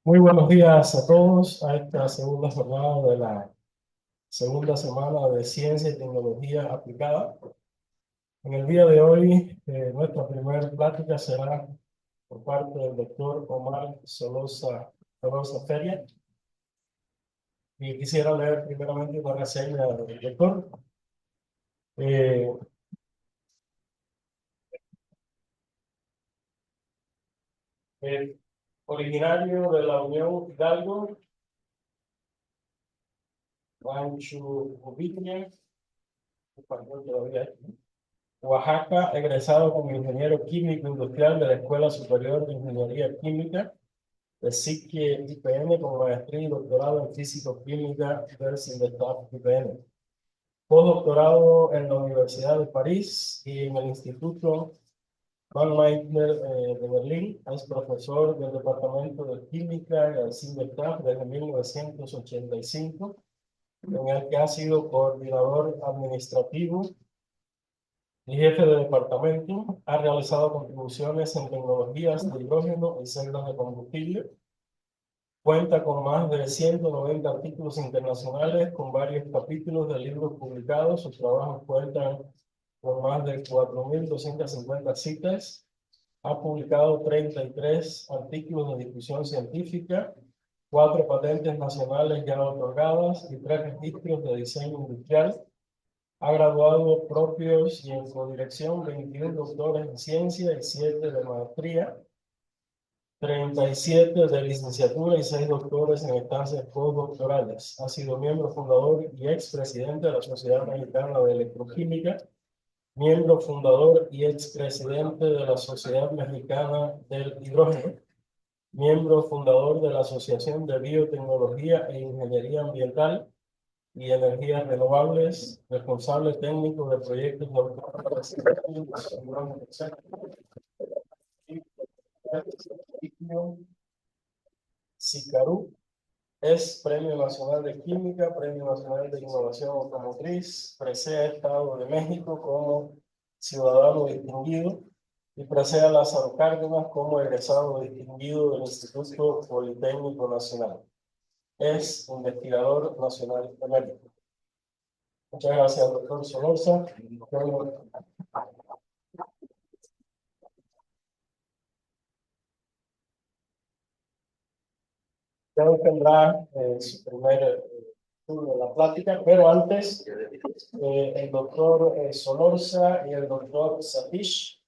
Muy buenos días a todos a esta segunda jornada de la segunda semana de Ciencia y Tecnología Aplicada. En el día de hoy, nuestra primera plática será por parte del doctor Omar Solosa Feria. Y quisiera leer primeramente una reseña del doctor. Eh, eh, Originario de la Unión Hidalgo, Rancho Ubiña, español todavía. Oaxaca, egresado como ingeniero químico industrial de la Escuela Superior de Ingeniería Química de SICE IPN con maestría y doctorado en físico-química del CINDESTAF IPN. Postdoctorado en la Universidad de París y en el Instituto Van Meitner de Berlín. Es profesor del Departamento de Química del CINDESTAF desde 1985, en el que ha sido coordinador administrativo y jefe de departamento. Ha realizado contribuciones en tecnologías de hidrógeno y celdas de combustible. Cuenta con más de 190 artículos internacionales con varios capítulos de libros publicados. Sus trabajos cuentan con más de 4.250 citas. Ha publicado 33 artículos de difusión científica, 4 patentes nacionales ya otorgadas y 3 registros de diseño industrial. Ha graduado propios y en codirección 21 doctores en ciencia y 7 de maestría, 37 de licenciatura y 6 doctores en estancias postdoctorales. Ha sido miembro fundador y expresidente de la Sociedad Mexicana de Electroquímica, miembro fundador y expresidente de la Sociedad Mexicana del Hidrógeno, miembro fundador de la Asociación de Biotecnología e Ingeniería Ambiental y energías renovables, responsable técnico de proyectos de SICARU. Es Premio Nacional de Química, Premio Nacional de Innovación Automotriz, presea Estado de México como ciudadano distinguido y presea Lázaro Cárdenas como egresado distinguido del Instituto Politécnico Nacional. Es investigador nacional emérito. Muchas gracias, doctor Solorza. Ya tendrá su primer turno de la plática, pero antes el doctor Solorza y el doctor Satish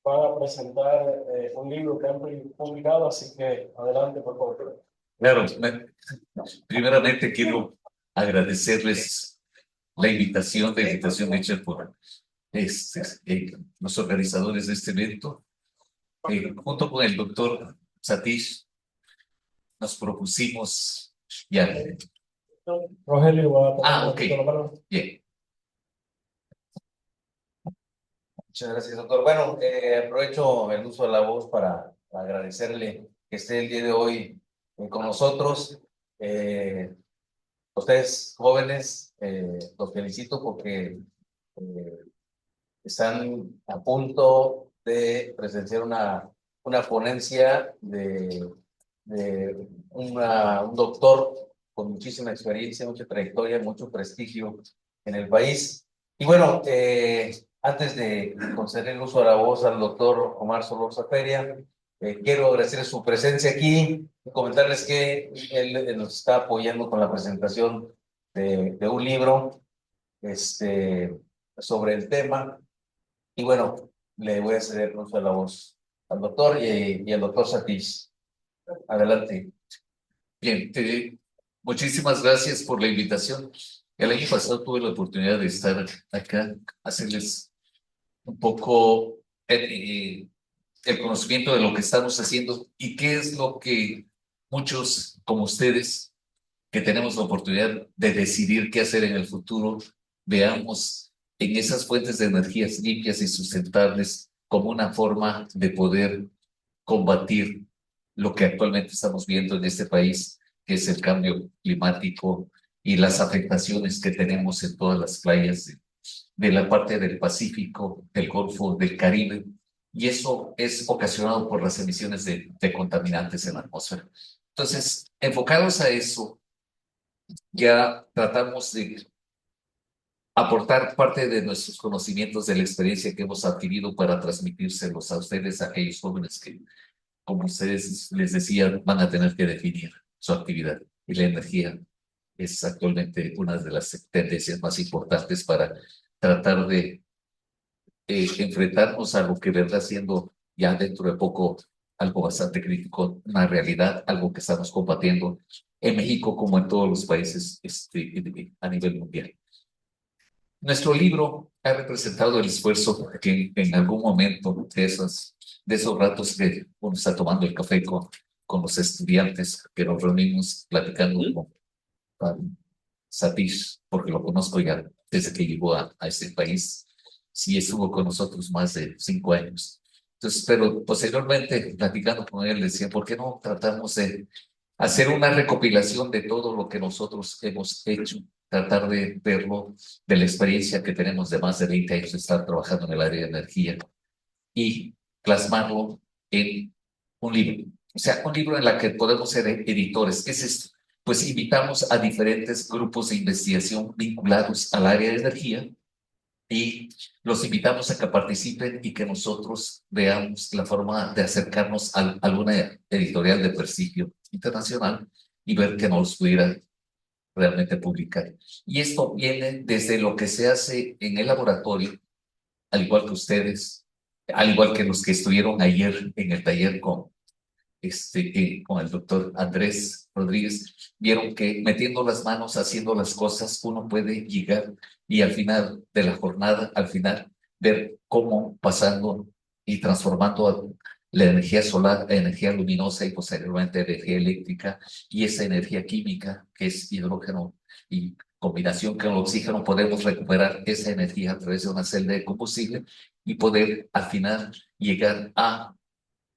van a presentar un libro que han publicado, así que adelante, por favor. Claro, primeramente quiero agradecerles la invitación hecha por los organizadores de este evento. Junto con el doctor Satish nos propusimos ya. Rogelio va a tomar Ah, un ok, poquito la palabra. bien. Muchas gracias, doctor. Bueno, aprovecho el uso de la voz para agradecerle que esté el día de hoy con nosotros. Ustedes jóvenes, los felicito porque eh, están a punto de presenciar una ponencia de un doctor con muchísima experiencia, mucha trayectoria, mucho prestigio en el país. Y bueno, antes de conceder el uso de la voz al doctor Omar Solorza Feria, quiero agradecer su presencia aquí y comentarles que él nos está apoyando con la presentación de un libro sobre el tema. Y bueno, le voy a ceder el uso de la voz al doctor y al doctor Satish. Adelante. Bien, muchísimas gracias por la invitación. El año pasado tuve la oportunidad de estar acá, hacerles un poco el conocimiento de lo que estamos haciendo y qué es lo que muchos como ustedes, que tenemos la oportunidad de decidir qué hacer en el futuro, veamos en esas fuentes de energías limpias y sustentables como una forma de poder combatir lo que actualmente estamos viendo en este país, que es el cambio climático y las afectaciones que tenemos en todas las playas de la parte del Pacífico, del Golfo, del Caribe, y eso es ocasionado por las emisiones de contaminantes en la atmósfera. Entonces, enfocados a eso, ya tratamos de aportar parte de nuestros conocimientos, de la experiencia que hemos adquirido para transmitírselos a ustedes, a aquellos jóvenes que, como ustedes les decía, van a tener que definir su actividad. Y la energía es actualmente una de las tendencias más importantes para tratar de enfrentarnos a lo que vendrá siendo ya dentro de poco algo bastante crítico, una realidad, algo que estamos combatiendo en México como en todos los países a nivel mundial. Nuestro libro ha representado el esfuerzo que en algún momento de esos ratos que uno está tomando el café con los estudiantes, que nos reunimos platicando con Satish, porque lo conozco ya desde que llegó a este país. Sí estuvo con nosotros más de 5 años. Entonces, pero posteriormente, platicando con él, decía, ¿por qué no tratamos de hacer una recopilación de todo lo que nosotros hemos hecho? Tratar de verlo, de la experiencia que tenemos de más de 20 años de estar trabajando en el área de energía y plasmarlo en un libro. O sea, un libro en el que podemos ser editores. ¿Qué es esto? Pues invitamos a diferentes grupos de investigación vinculados al área de energía y los invitamos a que participen y que nosotros veamos la forma de acercarnos a alguna editorial de prestigio internacional y ver que nos pudiera realmente publicar. Y esto viene desde lo que se hace en el laboratorio, al igual que ustedes, al igual que los que estuvieron ayer en el taller con el doctor Andrés Rodríguez, vieron que metiendo las manos, haciendo las cosas, uno puede llegar y al final de la jornada, al final, ver cómo pasando y transformando la energía solar, la energía luminosa y posteriormente energía eléctrica y esa energía química que es hidrógeno y combinación con el oxígeno, podemos recuperar esa energía a través de una celda de combustible y poder al final llegar a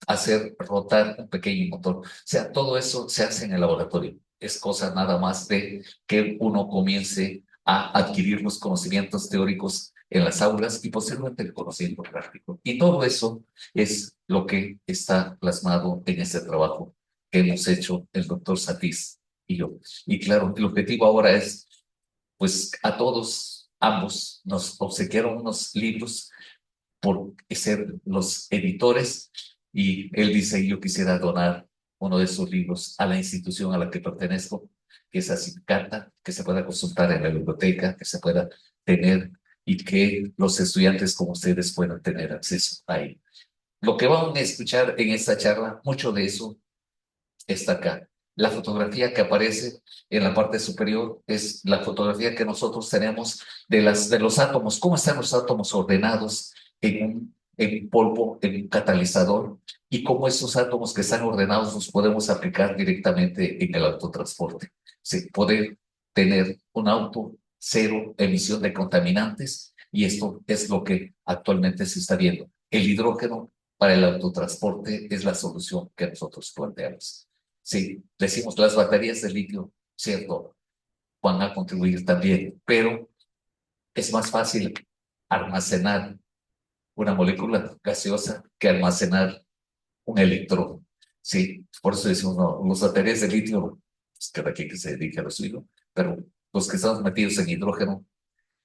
hacer rotar un pequeño motor. O sea, todo eso se hace en el laboratorio. Es cosa nada más de que uno comience a adquirir los conocimientos teóricos en las aulas y posteriormente el conocimiento práctico. Y todo eso es lo que está plasmado en este trabajo que hemos hecho el doctor Satish y yo. Y claro, el objetivo ahora es, pues a todos, ambos, nos obsequiaron unos libros por ser los editores y él dice, yo quisiera donar uno de esos libros a la institución a la que pertenezco, que es Acicata, que se pueda consultar en la biblioteca, que se pueda tener y que los estudiantes como ustedes puedan tener acceso a él. Lo que van a escuchar en esta charla, mucho de eso está acá. La fotografía que aparece en la parte superior es la fotografía que nosotros tenemos de los átomos, cómo están los átomos ordenados en polvo, en un catalizador, y cómo esos átomos que están ordenados los podemos aplicar directamente en el autotransporte. Sí, poder tener un auto cero emisión de contaminantes, y esto es lo que actualmente se está viendo. El hidrógeno para el autotransporte es la solución que nosotros planteamos. Sí, decimos las baterías de litio, cierto, van a contribuir también, pero es más fácil almacenar una molécula gaseosa que almacenar un electrón. Sí, por eso decimos, no, los baterías de litio, pues cada quien que se dedique a lo suyo, pero los que estamos metidos en hidrógeno,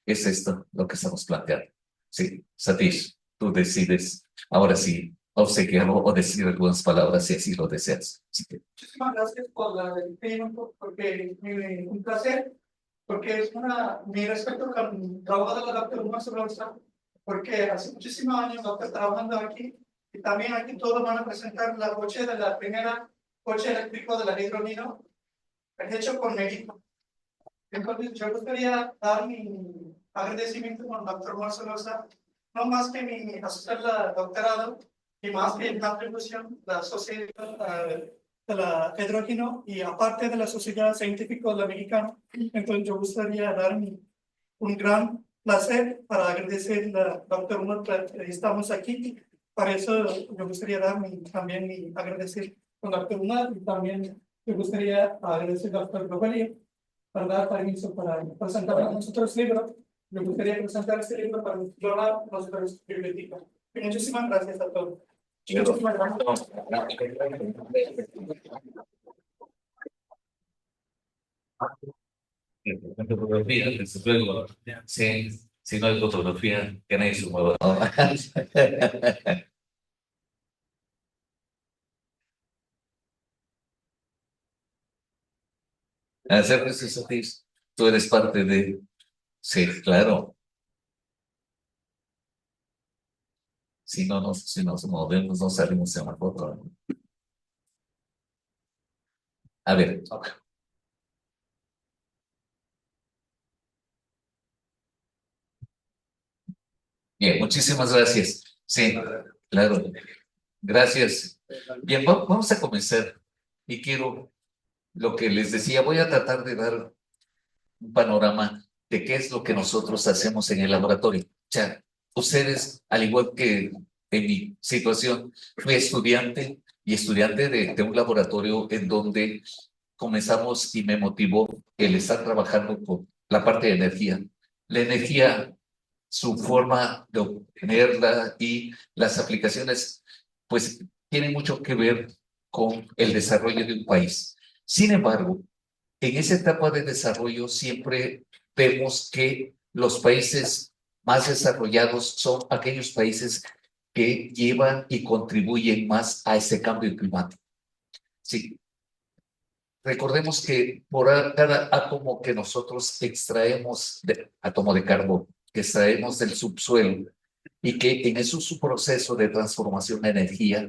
es esto lo que estamos planteando. Sí, Satish, tú decides ahora sí obsequiar o decir algunas palabras si así lo deseas. Así que, Muchísimas gracias por la tiempo, porque un placer, porque es mi respeto con el trabajo de la doctora Marcelo, porque hace muchísimos años estoy trabajando aquí y también aquí todos van a presentar la coche de la primera coche eléctrico de la hidrógeno hecho por México. Entonces yo gustaría dar mi agradecimiento al doctor Marcelo, no más que mi hacer la doctorado y más que la contribución de la sociedad de la hidrógeno y aparte de la sociedad científica de la mexicana. Entonces yo gustaría dar un gran placer para agradecer al doctor Mota que estamos aquí. Para eso me gustaría dar también mi agradecer al doctor Mota y también me gustaría agradecer al doctor Rogelio para dar permiso para presentar a nosotros libros. Me gustaría presentar este libro para explorar nuestras bibliotecas. Muchísimas gracias a todos. Muchísimas gracias. Fotografía, desde luego. Sí, si no hay fotografía, que nadie se mueva, ¿no? Hacer eso, tú eres parte de... Sí, claro. Si nos movemos, no salimos en la foto, ¿no? A ver, bien, muchísimas gracias. Sí, claro, gracias. Bien, vamos a comenzar. Y quiero, lo que les decía, voy a tratar de dar un panorama de qué es lo que nosotros hacemos en el laboratorio. O sea, ustedes, al igual que en mi situación, fui estudiante y estudiante de un laboratorio en donde comenzamos y me motivó el estar trabajando con la parte de energía. La energía, su forma de obtenerla y las aplicaciones, pues tienen mucho que ver con el desarrollo de un país. Sin embargo, en esa etapa de desarrollo siempre vemos que los países más desarrollados son aquellos países que llevan y contribuyen más a ese cambio climático. Sí, recordemos que por cada átomo que nosotros extraemos, átomo de carbono, que extraemos del subsuelo y que en ese su proceso de transformación de energía,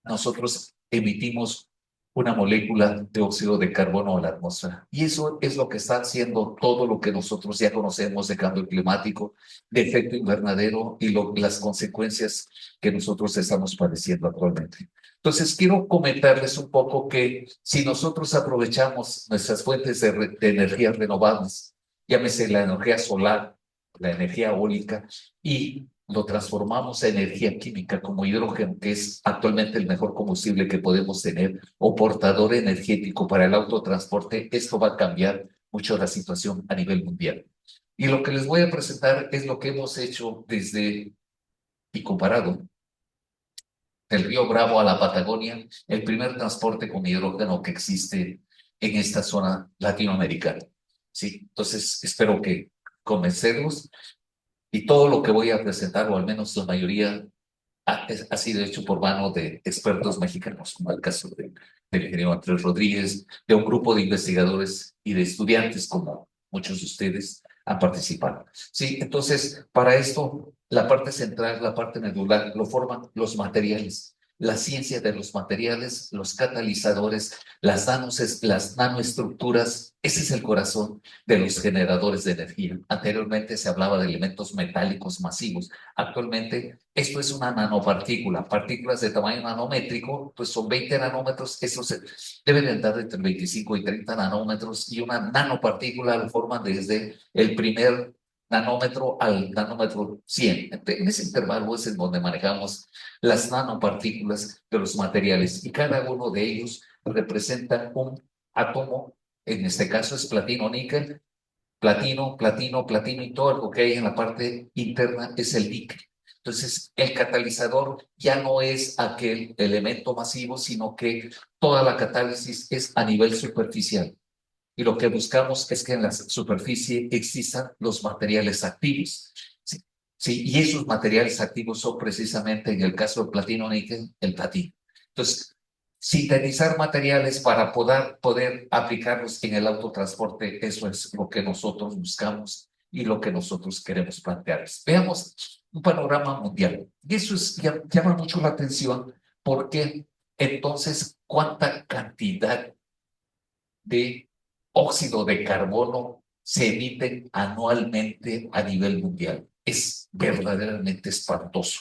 nosotros emitimos una molécula de óxido de carbono a la atmósfera. Y eso es lo que está haciendo todo lo que nosotros ya conocemos de cambio climático, de efecto invernadero y las consecuencias que nosotros estamos padeciendo actualmente. Entonces, quiero comentarles un poco que si nosotros aprovechamos nuestras fuentes de energías renovables, llámese la energía solar, la energía eólica, y lo transformamos a energía química como hidrógeno, que es actualmente el mejor combustible que podemos tener, o portador energético para el autotransporte, esto va a cambiar mucho la situación a nivel mundial. Y lo que les voy a presentar es lo que hemos hecho desde y comparado del río Bravo a la Patagonia, el primer transporte con hidrógeno que existe en esta zona latinoamericana. Sí, entonces espero que comencemos y todo lo que voy a presentar, o al menos la mayoría, ha sido hecho por mano de expertos mexicanos, como el caso del ingeniero Andrés Rodríguez, de un grupo de investigadores y de estudiantes, como muchos de ustedes han participado. Sí, entonces, para esto, la parte central, la parte medular, lo forman los materiales. La ciencia de los materiales, los catalizadores, las nanoestructuras, ese es el corazón de los generadores de energía. Anteriormente se hablaba de elementos metálicos masivos. Actualmente, esto es una nanopartícula. Partículas de tamaño nanométrico, pues son 20 nanómetros. Eso debe de andar entre 25 y 30 nanómetros. Y una nanopartícula lo forman desde el primer nanómetro al nanómetro 100. En ese intervalo es en donde manejamos las nanopartículas de los materiales. Y cada uno de ellos representa un átomo. En este caso es platino-níquel, platino, platino, platino, y todo lo que hay en la parte interna es el níquel. Entonces, el catalizador ya no es aquel elemento masivo, sino que toda la catálisis es a nivel superficial. Y lo que buscamos es que en la superficie existan los materiales activos. Sí, sí, y esos materiales activos son precisamente, en el caso del platino-níquel, el platino. Entonces, sintetizar materiales para poder aplicarlos en el autotransporte, eso es lo que nosotros buscamos y lo que nosotros queremos plantearles. Veamos un panorama mundial. Y eso llama mucho la atención porque entonces, ¿cuánta cantidad de óxido de carbono se emiten anualmente a nivel mundial? Es verdaderamente espantoso.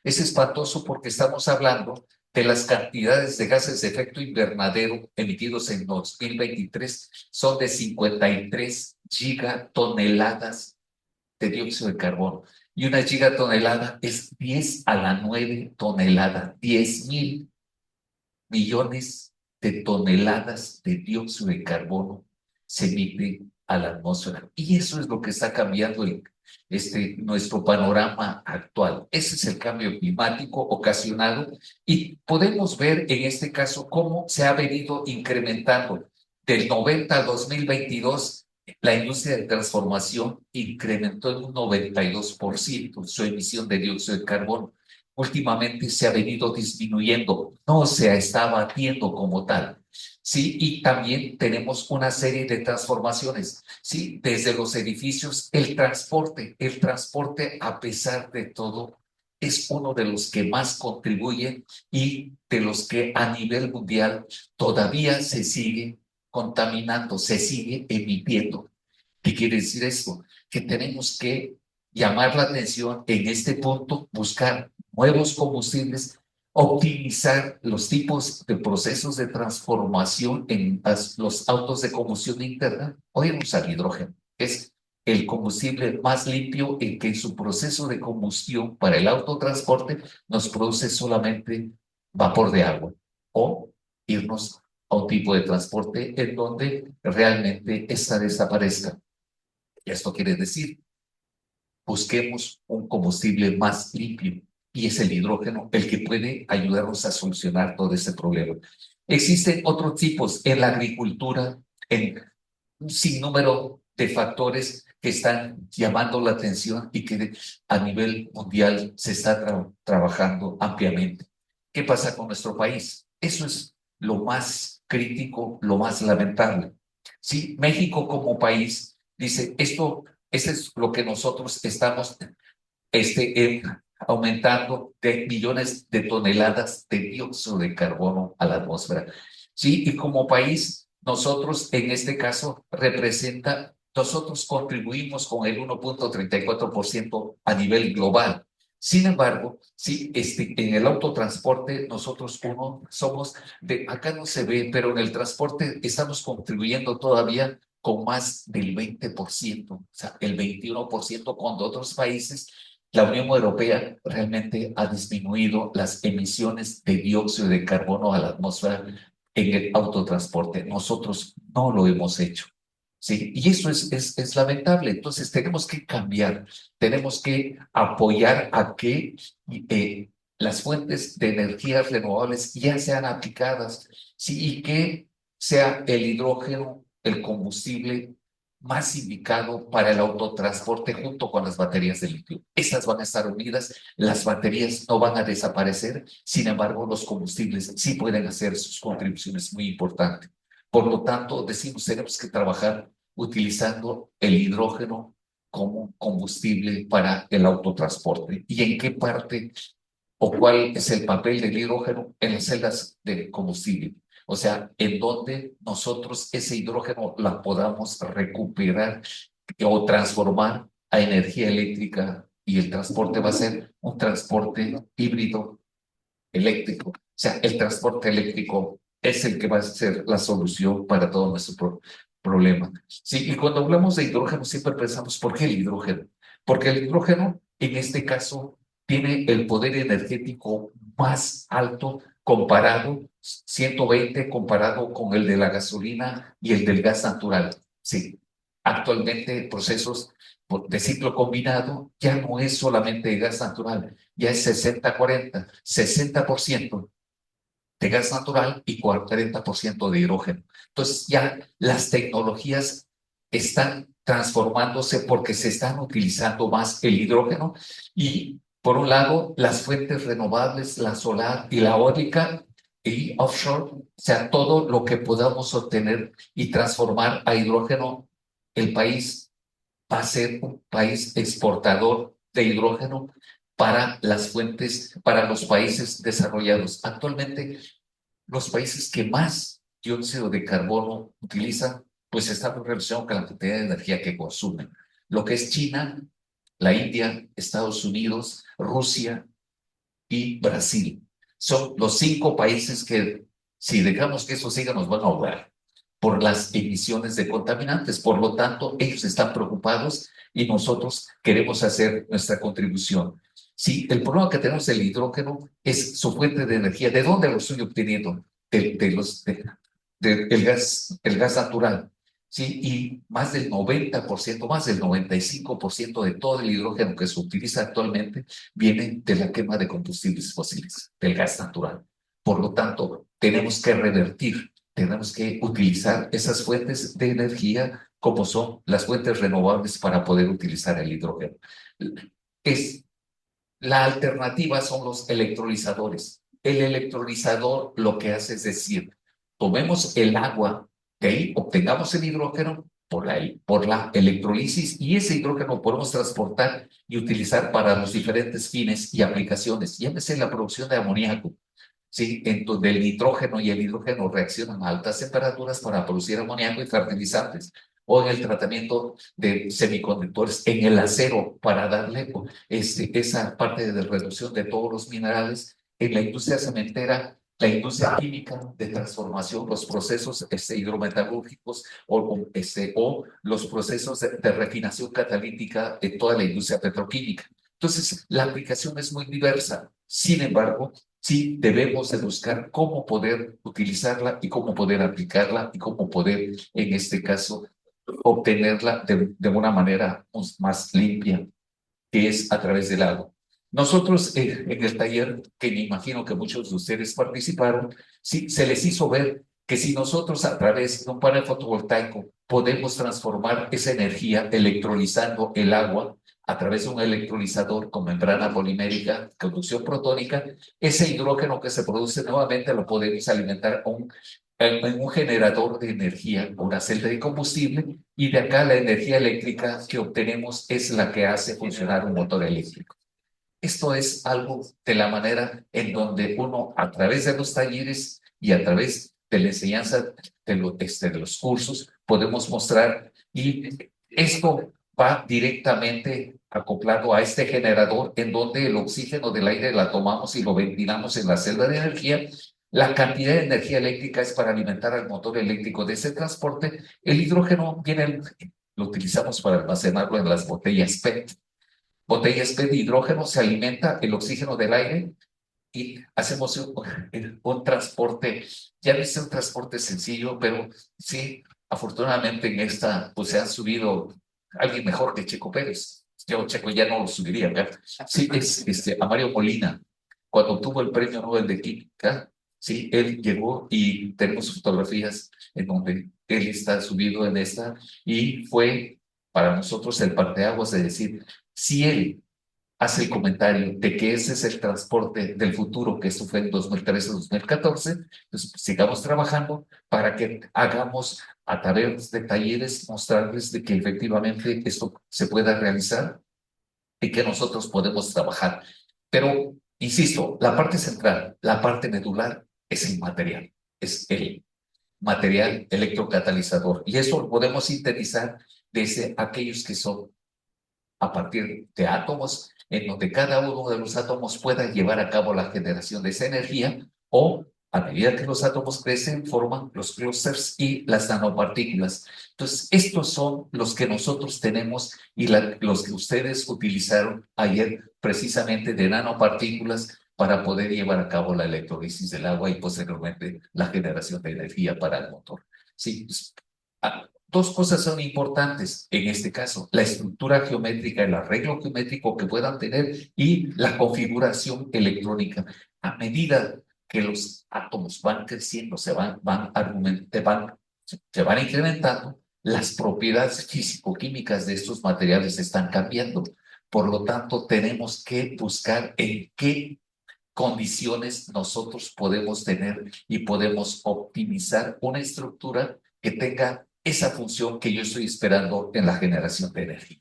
Es espantoso porque estamos hablando de las cantidades de gases de efecto invernadero emitidos en 2023, son de 53 gigatoneladas de dióxido de carbono. Y una gigatonelada es 10 a la 9 tonelada, 10.000 millones de toneladas de dióxido de carbono se emite a la atmósfera. Y eso es lo que está cambiando nuestro panorama actual. Ese es el cambio climático ocasionado y podemos ver en este caso cómo se ha venido incrementando Del 90 al 2022, la industria de transformación incrementó en un 92% su emisión de dióxido de carbono. Últimamente se ha venido disminuyendo, no se está batiendo como tal. Sí, y también tenemos una serie de transformaciones, sí, desde los edificios, el transporte a pesar de todo es uno de los que más contribuye y de los que a nivel mundial todavía se sigue contaminando, se sigue emitiendo. ¿Qué quiere decir esto? Que tenemos que llamar la atención en este punto, buscar nuevos combustibles, optimizar los tipos de procesos de transformación en los autos de combustión interna o en usar hidrógeno. Es el combustible más limpio en que en su proceso de combustión para el autotransporte nos produce solamente vapor de agua o irnos a un tipo de transporte en donde realmente esta desaparezca. Esto quiere decir, busquemos un combustible más limpio y es el hidrógeno el que puede ayudarnos a solucionar todo ese problema. Existen otros tipos en la agricultura, en un sinnúmero de factores que están llamando la atención y que a nivel mundial se está trabajando ampliamente. ¿Qué pasa con nuestro país? Eso es lo más crítico, lo más lamentable. Sí, México como país dice, esto es lo que nosotros estamos aumentando de millones de toneladas de dióxido de carbono a la atmósfera. Sí, y como país, nosotros en este caso nosotros contribuimos con el 1.34% a nivel global. Sin embargo, sí, en el autotransporte nosotros somos acá no se ve, pero en el transporte estamos contribuyendo todavía con más del 20%, o sea, el 21% cuando otros países la Unión Europea realmente ha disminuido las emisiones de dióxido de carbono a la atmósfera en el autotransporte. Nosotros no lo hemos hecho. Sí, y eso es lamentable. Entonces tenemos que cambiar, tenemos que apoyar a que las fuentes de energías renovables ya sean aplicadas, sí, y que sea el hidrógeno el combustible más indicado para el autotransporte junto con las baterías de litio. Estas van a estar unidas, las baterías no van a desaparecer, sin embargo, los combustibles sí pueden hacer sus contribuciones muy importantes. Por lo tanto, decimos, tenemos que trabajar utilizando el hidrógeno como combustible para el autotransporte. ¿Y en qué parte o cuál es el papel del hidrógeno en las celdas de combustible? O sea, en donde nosotros ese hidrógeno la podamos recuperar o transformar a energía eléctrica y el transporte va a ser un transporte híbrido eléctrico. O sea, el transporte eléctrico es el que va a ser la solución para todo nuestro problema. Sí, y cuando hablamos de hidrógeno siempre pensamos, ¿por qué el hidrógeno? Porque el hidrógeno, en este caso, tiene el poder energético más alto comparado, 120 comparado con el de la gasolina y el del gas natural. Sí, actualmente procesos de ciclo combinado ya no es solamente de gas natural, ya es 60-40, 60% de gas natural y 40% de hidrógeno. Entonces ya las tecnologías están transformándose porque se están utilizando más el hidrógeno y por un lado las fuentes renovables, la solar y la eólica y offshore, o sea, todo lo que podamos obtener y transformar a hidrógeno, el país va a ser un país exportador de hidrógeno para las fuentes, para los países desarrollados. Actualmente, los países que más dióxido de carbono utilizan, pues están en relación con la cantidad de energía que consumen. Lo que es China, la India, Estados Unidos, Rusia y Brasil. Son los 5 países que, si dejamos que eso siga, nos van a ahogar por las emisiones de contaminantes. Por lo tanto, ellos están preocupados y nosotros queremos hacer nuestra contribución. Sí, el problema que tenemos del hidrógeno es su fuente de energía. ¿De dónde lo estoy obteniendo? El gas natural. Sí, y más del 90%, más del 95% de todo el hidrógeno que se utiliza actualmente viene de la quema de combustibles fósiles, del gas natural. Por lo tanto, tenemos que revertir tenemos que utilizar esas fuentes de energía como son las fuentes renovables para poder utilizar el hidrógeno. Es, la alternativa son los electrolizadores. El electrolizador lo que hace es decir, tomemos el agua, de ahí obtengamos el hidrógeno por la electrolisis y ese hidrógeno podemos transportar y utilizar para los diferentes fines y aplicaciones. Llámese la producción de amoníaco, ¿sí? En donde el nitrógeno y el hidrógeno reaccionan a altas temperaturas para producir amoníaco y fertilizantes, o en el tratamiento de semiconductores, en el acero para darle esa parte de reducción de todos los minerales, en la industria cementera, la industria química de transformación, los procesos hidrometalúrgicos o los procesos de refinación catalítica en toda la industria petroquímica. Entonces, la aplicación es muy diversa. Sin embargo, sí debemos de buscar cómo poder utilizarla y cómo poder aplicarla y cómo poder, en este caso, obtenerla de una manera más limpia, que es a través del agua. Nosotros en el taller, que me imagino que muchos de ustedes participaron, sí, se les hizo ver que si nosotros a través de un panel fotovoltaico podemos transformar esa energía electrolizando el agua a través de un electrolizador con membrana polimérica, conducción protónica, ese hidrógeno que se produce nuevamente lo podemos alimentar en un generador de energía, una celda de combustible, y de acá la energía eléctrica que obtenemos es la que hace funcionar un motor eléctrico. Esto es algo de la manera en donde uno, a través de los talleres y a través de la enseñanza de los cursos, podemos mostrar, y esto va directamente acoplado a este generador en donde el oxígeno del aire la tomamos y lo ventilamos en la celda de energía. La cantidad de energía eléctrica es para alimentar al motor eléctrico de ese transporte. El hidrógeno viene, lo utilizamos para almacenarlo en las botellas PET. Botellas PET de hidrógeno, se alimenta el oxígeno del aire y hacemos un transporte, ya no es un transporte sencillo, pero sí, afortunadamente en esta, pues se han subido alguien mejor que Checo Pérez. Yo, Checo, ya no lo subiría, ¿verdad? Sí, es a Mario Molina, cuando obtuvo el premio Nobel de Química, sí, él llegó y tenemos fotografías en donde él está subido en esta, y fue para nosotros el parteaguas de decir, si él hace el comentario de que ese es el transporte del futuro, que esto fue en 2013-2014, pues sigamos trabajando para que hagamos a través de talleres, mostrarles de que efectivamente esto se pueda realizar y que nosotros podemos trabajar. Pero, insisto, la parte central, la parte medular, es el material, es el material electrocatalizador. Y eso lo podemos sintetizar desde aquellos que son a partir de átomos, en donde cada uno de los átomos pueda llevar a cabo la generación de esa energía, o a medida que los átomos crecen, forman los clústeres y las nanopartículas. Entonces, estos son los que nosotros tenemos y los que ustedes utilizaron ayer precisamente de nanopartículas para poder llevar a cabo la electrolisis del agua y posteriormente la generación de energía para el motor. Sí, pues, dos cosas son importantes en este caso: la estructura geométrica, el arreglo geométrico que puedan tener y la configuración electrónica. A medida que los átomos van creciendo, se van incrementando, las propiedades físico-químicas de estos materiales están cambiando. Por lo tanto, tenemos que buscar en qué condiciones nosotros podemos tener y podemos optimizar una estructura que tenga esa función que yo estoy esperando en la generación de energía.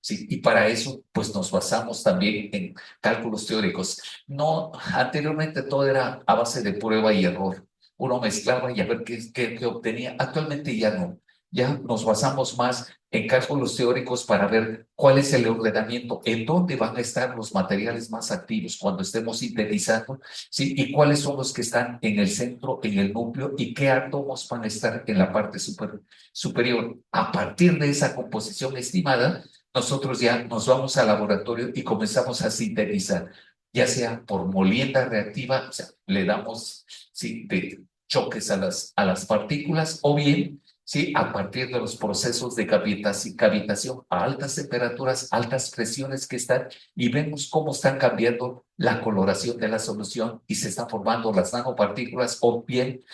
Sí, y para eso, pues nos basamos también en cálculos teóricos. No, anteriormente todo era a base de prueba y error. Uno mezclaba y a ver qué obtenía. Actualmente ya no. Ya nos basamos más en cálculos teóricos para ver cuál es el ordenamiento, en dónde van a estar los materiales más activos cuando estemos sintetizando, ¿sí? Y cuáles son los que están en el centro, en el núcleo, y qué átomos van a estar en la parte superior. A partir de esa composición estimada, nosotros ya nos vamos al laboratorio y comenzamos a sintetizar, ya sea por molienda reactiva, o sea, le damos, ¿sí?, de choques a las partículas, o bien, ¿sí?, a partir de los procesos de cavitación a altas temperaturas, altas presiones que están, y vemos cómo están cambiando la coloración de la solución y se están formando las nanopartículas, o bien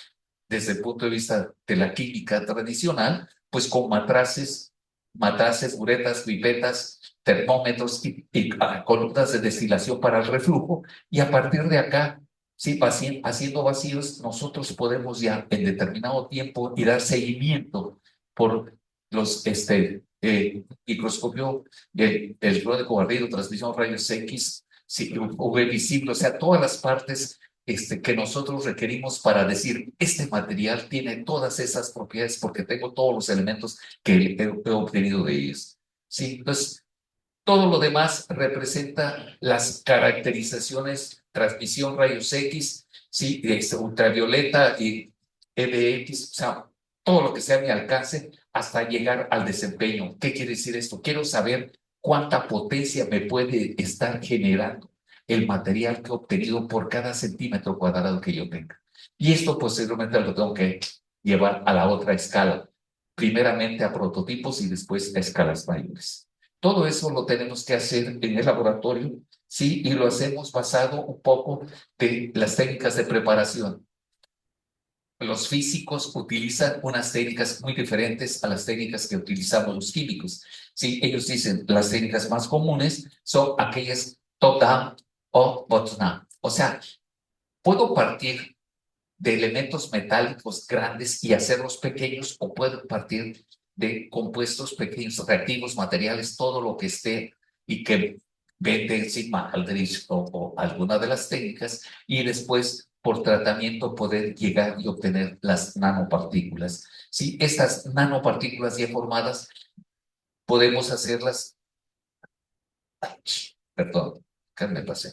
desde el punto de vista de la química tradicional, pues con matraces, uretas, pipetas, termómetros y columnas de destilación para el reflujo, y a partir de acá, sí, haciendo vacíos, nosotros podemos ya en determinado tiempo y dar seguimiento por los microscopio, el crónico barrido, transmisión rayos X, sí, UV visible, o sea, todas las partes que nosotros requerimos para decir, este material tiene todas esas propiedades porque tengo todos los elementos que he obtenido de ellos. Sí, entonces, todo lo demás representa las caracterizaciones, transmisión rayos X, sí, ultravioleta y EDX, o sea, todo lo que sea a mi alcance hasta llegar al desempeño. ¿Qué quiere decir esto? Quiero saber cuánta potencia me puede estar generando el material que he obtenido por cada centímetro cuadrado que yo tenga. Y esto posteriormente lo tengo que llevar a la otra escala, primeramente a prototipos y después a escalas mayores. Todo eso lo tenemos que hacer en el laboratorio, ¿sí? Y lo hacemos basado un poco de las técnicas de preparación. Los físicos utilizan unas técnicas muy diferentes a las técnicas que utilizamos los químicos. Sí, ellos dicen las técnicas más comunes son aquellas top-down o bottom-up. O sea, puedo partir de elementos metálicos grandes y hacerlos pequeños, o puedo partir de compuestos pequeños, reactivos, materiales, todo lo que esté y que vende Sigma Aldrich o alguna de las técnicas, y después por tratamiento poder llegar y obtener las nanopartículas. Sí, estas nanopartículas ya formadas podemos hacerlas, perdón, ¿qué me pasé?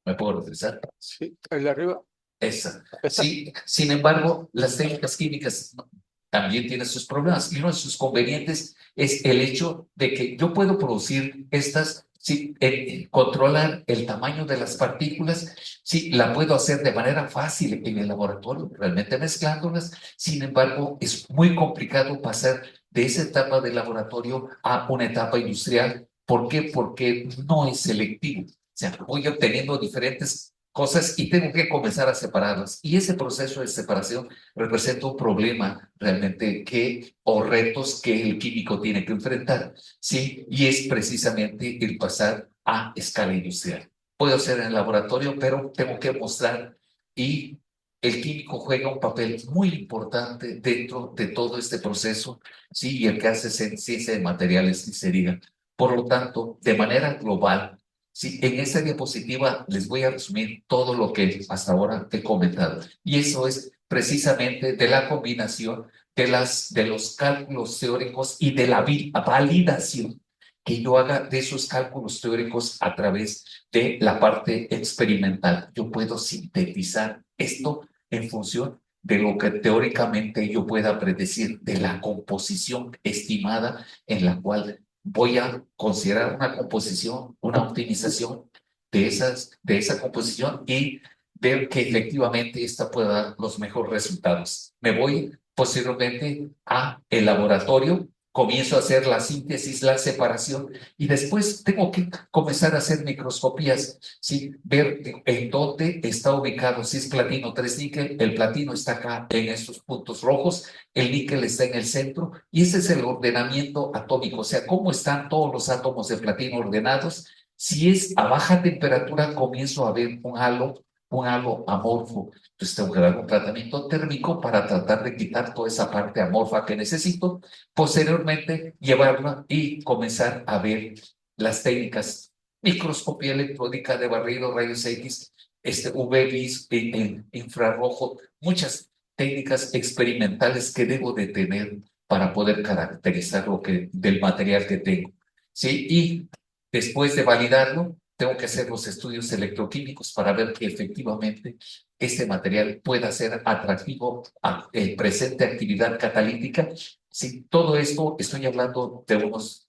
¿Me puedo regresar? Sí, el de arriba. Esa. Esta. Sí, sin embargo, las técnicas químicas también tienen sus problemas, y uno de sus convenientes es el hecho de que yo puedo producir estas, sí, controlar el tamaño de las partículas, sí, la puedo hacer de manera fácil en el laboratorio, realmente mezclándolas. Sin embargo, es muy complicado pasar de esa etapa del laboratorio a una etapa industrial. ¿Por qué? Porque no es selectivo. O sea, voy obteniendo diferentes cosas y tengo que comenzar a separarlas. Y ese proceso de separación representa un problema realmente o retos que el químico tiene que enfrentar, ¿sí? Y es precisamente el pasar a escala industrial. Puedo ser en el laboratorio, pero tengo que mostrar, y el químico juega un papel muy importante dentro de todo este proceso, ¿sí? Y el que hace ciencia de materiales y se diga. Por lo tanto, de manera global, sí, en esta diapositiva les voy a resumir todo lo que hasta ahora he comentado. Y eso es precisamente de la combinación de los cálculos teóricos y de la validación que yo haga de esos cálculos teóricos a través de la parte experimental. Yo puedo sintetizar esto en función de lo que teóricamente yo pueda predecir, de la composición estimada en la cual voy a considerar una composición, una optimización de esa composición, y ver que efectivamente esta pueda dar los mejores resultados. Me voy posteriormente a el laboratorio, comienzo a hacer la síntesis, la separación, y después tengo que comenzar a hacer microscopías, ¿sí? Ver en dónde está ubicado, si es platino 3 níquel, el platino está acá en estos puntos rojos, el níquel está en el centro, y ese es el ordenamiento atómico, o sea, cómo están todos los átomos de platino ordenados. Si es a baja temperatura, comienzo a ver un halo amorfo. Entonces tengo que dar un tratamiento térmico para tratar de quitar toda esa parte amorfa que necesito. Posteriormente, llevarla y comenzar a ver las técnicas: microscopía electrónica de barrido, rayos X, UV-Vis en infrarrojo, muchas técnicas experimentales que debo de tener para poder caracterizar del material que tengo. ¿Sí? Y después de validarlo, tengo que hacer los estudios electroquímicos para ver que efectivamente este material pueda ser atractivo a presente actividad catalítica. Si todo esto, estoy hablando de unos,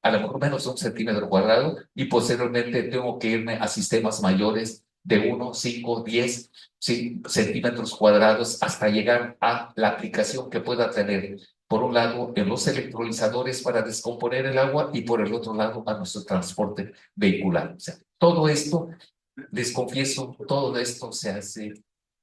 a lo mejor menos de 1 centímetro cuadrado, y posteriormente tengo que irme a sistemas mayores de 1, 5, 10 centímetros cuadrados hasta llegar a la aplicación que pueda tener, por un lado, en los electrolizadores para descomponer el agua, y por el otro lado, a nuestro transporte vehicular. O sea, todo esto Les confieso, todo esto se hace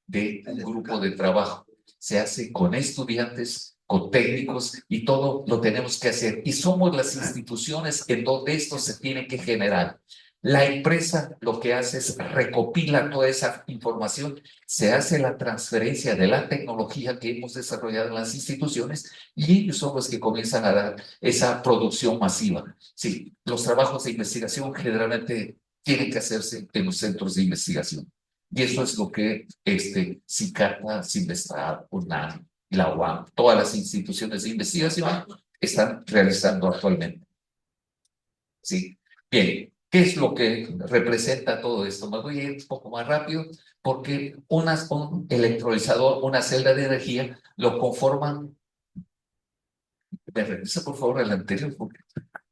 de un grupo de trabajo, se hace con estudiantes, con técnicos y todo lo tenemos que hacer. Y somos las instituciones en donde esto se tiene que generar. La empresa lo que hace es recopila toda esa información, se hace la transferencia de la tecnología que hemos desarrollado en las instituciones y ellos son los que comienzan a dar esa producción masiva. Sí, los trabajos de investigación generalmente tienen que hacerse en los centros de investigación. Y eso es lo que CICATA, CINVESTAR, UNAM, la UAM, todas las instituciones de investigación están realizando actualmente. ¿Sí? Bien, ¿qué es lo que representa todo esto? Me voy a ir un poco más rápido porque un electrolizador, una celda de energía, lo conforman. ¿Me revisa por favor el anterior?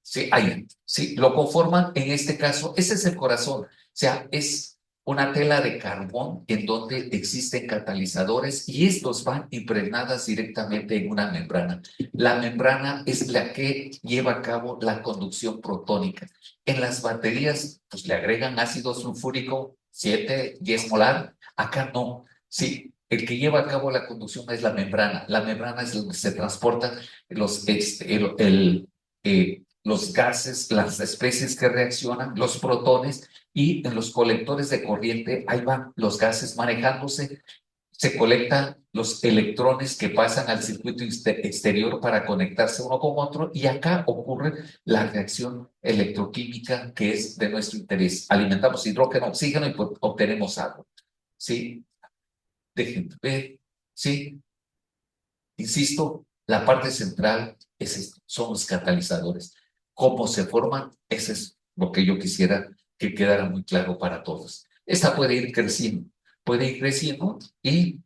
Sí, ahí, sí, lo conforman en este caso, ese es el corazón, o sea, es una tela de carbón en donde existen catalizadores y estos van impregnadas directamente en una membrana. La membrana es la que lleva a cabo la conducción protónica. En las baterías, pues le agregan ácido sulfúrico 7, 10 molar, acá no, sí. El que lleva a cabo la conducción es la membrana. La membrana es donde se transportan los gases, las especies que reaccionan, los protones y en los colectores de corriente, ahí van los gases manejándose, se colectan los electrones que pasan al circuito exterior para conectarse uno con otro y acá ocurre la reacción electroquímica que es de nuestro interés. Alimentamos hidrógeno, oxígeno y pues, obtenemos agua. ¿Sí? Déjenme ver. ¿Sí? Insisto, la parte central es esto, son los catalizadores. ¿Cómo se forman? Eso es lo que yo quisiera que quedara muy claro para todos. Esta puede ir creciendo y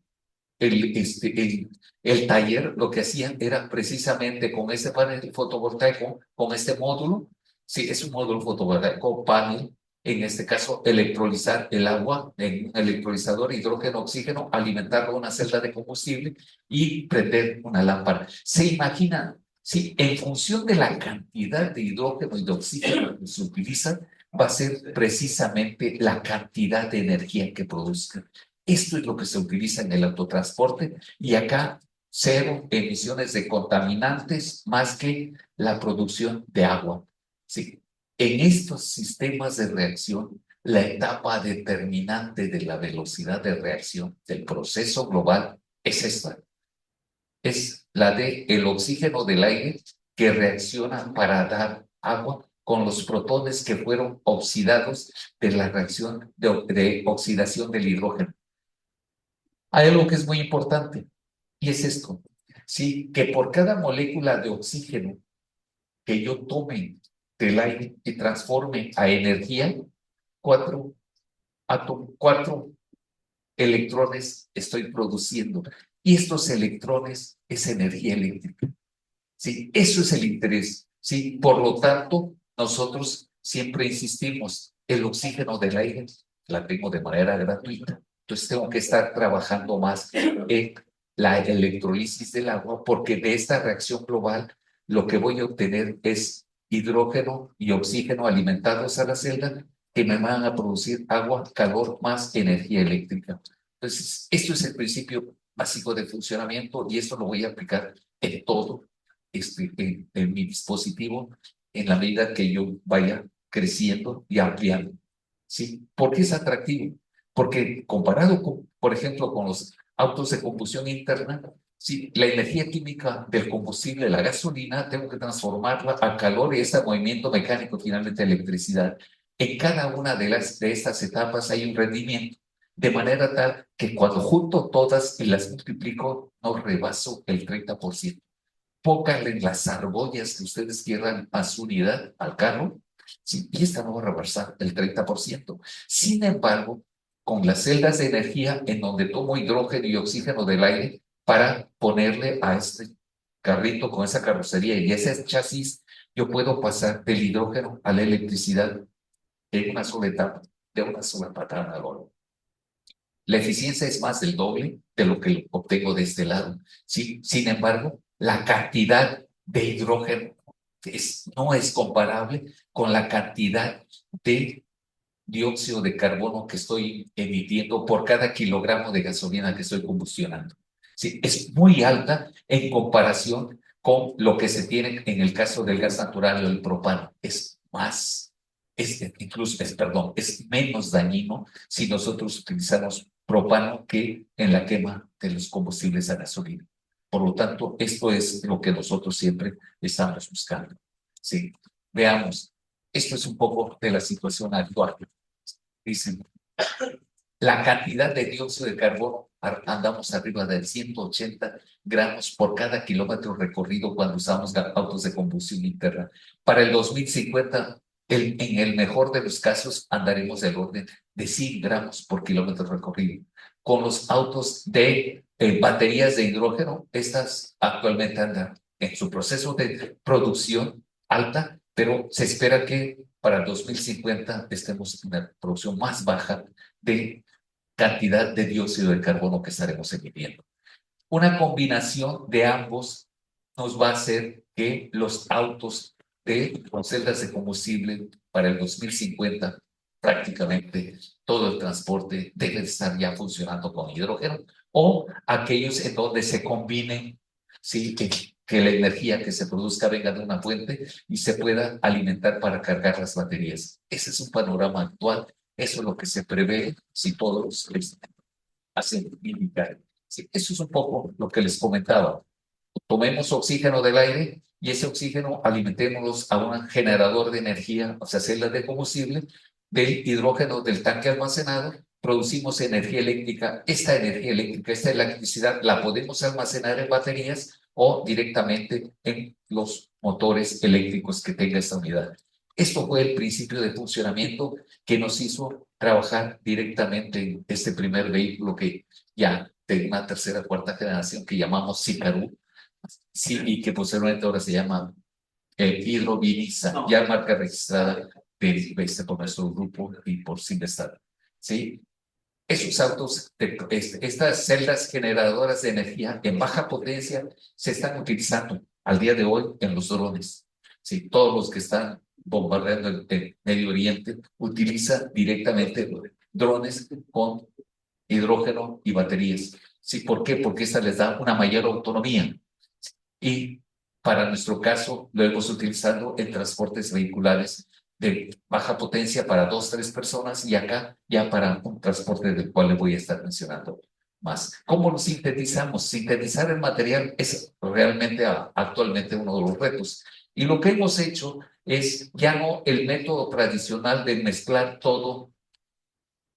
el taller lo que hacían era precisamente con este panel fotovoltaico, con este módulo, sí, es un módulo fotovoltaico, panel, en este caso electrolizar el agua en un electrolizador, hidrógeno, oxígeno, alimentarlo a una celda de combustible y prender una lámpara. ¿Se imaginan? Sí, en función de la cantidad de hidrógeno y de oxígeno que se utiliza, va a ser precisamente la cantidad de energía que produzca. Esto es lo que se utiliza en el autotransporte y acá cero emisiones de contaminantes más que la producción de agua. Sí. En estos sistemas de reacción, la etapa determinante de la velocidad de reacción del proceso global es esta. Es la de el oxígeno del aire que reacciona para dar agua con los protones que fueron oxidados de la reacción de oxidación del hidrógeno. Hay algo que es muy importante y es esto, ¿sí? Que por cada molécula de oxígeno que yo tome del aire y transforme a energía, cuatro electrones estoy produciendo. Y estos electrones es energía eléctrica. ¿Sí? Eso es el interés. ¿Sí? Por lo tanto, nosotros siempre insistimos, el oxígeno del aire la tengo de manera gratuita. Entonces tengo que estar trabajando más en la electrolisis del agua porque de esta reacción global lo que voy a obtener es hidrógeno y oxígeno alimentados a la celda que me van a producir agua, calor más energía eléctrica. Entonces, esto es el principio básico de funcionamiento y esto lo voy a aplicar en todo en mi dispositivo en la medida que yo vaya creciendo y ampliando. ¿Sí? ¿Por qué es atractivo? Porque comparado con, por ejemplo, con los autos de combustión interna, ¿sí? La energía química del combustible, la gasolina, tengo que transformarla a calor y este movimiento mecánico, finalmente electricidad. En cada una de estas etapas hay un rendimiento, de manera tal que cuando junto todas y las multiplico, no rebaso el 30%. Pónganle las argollas que ustedes quieran a su unidad, al carro, ¿sí? Y esta no va a rebasar el 30%. Sin embargo, con las celdas de energía en donde tomo hidrógeno y oxígeno del aire para ponerle a este carrito con esa carrocería y ese chasis, yo puedo pasar del hidrógeno a la electricidad en una sola etapa, de una sola patada al oro. La eficiencia es más del doble de lo que obtengo de este lado. ¿Sí? Sin embargo, la cantidad de hidrógeno no es comparable con la cantidad de dióxido de carbono que estoy emitiendo por cada kilogramo de gasolina que estoy combustionando. Sí, es muy alta en comparación con lo que se tiene en el caso del gas natural o el propano. Es más, perdón, es menos dañino si nosotros utilizamos propano que en la quema de los combustibles a gasolina. Por lo tanto, esto es lo que nosotros siempre estamos buscando. Sí, veamos, esto es un poco de la situación actual. Dicen, la cantidad de dióxido de carbono andamos arriba de 180 gramos por cada kilómetro recorrido cuando usamos autos de combustión interna. Para el 2050, en el mejor de los casos, andaremos del orden de 100 gramos por kilómetro recorrido. Con los autos de baterías de hidrógeno, estas actualmente andan en su proceso de producción alta, pero se espera que para el 2050 estemos en la producción más baja de cantidad de dióxido de carbono que estaremos emitiendo. Una combinación de ambos nos va a hacer que los autos con celdas de combustible para el 2050 prácticamente todo el transporte debe estar ya funcionando con hidrógeno o aquellos en donde se combinen, ¿sí? Que la energía que se produzca venga de una fuente y se pueda alimentar para cargar las baterías. Ese es un panorama actual. Eso es lo que se prevé si todos hacen indicar. Sí, eso es un poco lo que les comentaba. Tomemos oxígeno del aire y ese oxígeno alimentémoslos a un generador de energía, o sea, celdas de combustible, del hidrógeno del tanque almacenado, producimos energía eléctrica. Esta energía eléctrica, esta electricidad, la podemos almacenar en baterías o directamente en los motores eléctricos que tenga esta unidad. Esto fue el principio de funcionamiento que nos hizo trabajar directamente en este primer vehículo que ya de una tercera, cuarta generación que llamamos Sicaru, sí, y que posteriormente ahora se llama Hidroviniza, ya marca registrada por nuestro grupo y por Sinvestar. ¿Sí? Esos autos, estas celdas generadoras de energía en baja potencia se están utilizando al día de hoy en los drones. ¿Sí? Todos los que están bombardeando el Medio Oriente utilizan directamente drones con hidrógeno y baterías. ¿Sí? ¿Por qué? Porque esta les da una mayor autonomía. Y para nuestro caso lo hemos utilizado en transportes vehiculares de baja potencia para 2, 3 personas y acá ya para un transporte del cual le voy a estar mencionando más. ¿Cómo lo sintetizamos? Sintetizar el material es realmente actualmente uno de los retos. Y lo que hemos hecho es ya no el método tradicional de mezclar todo,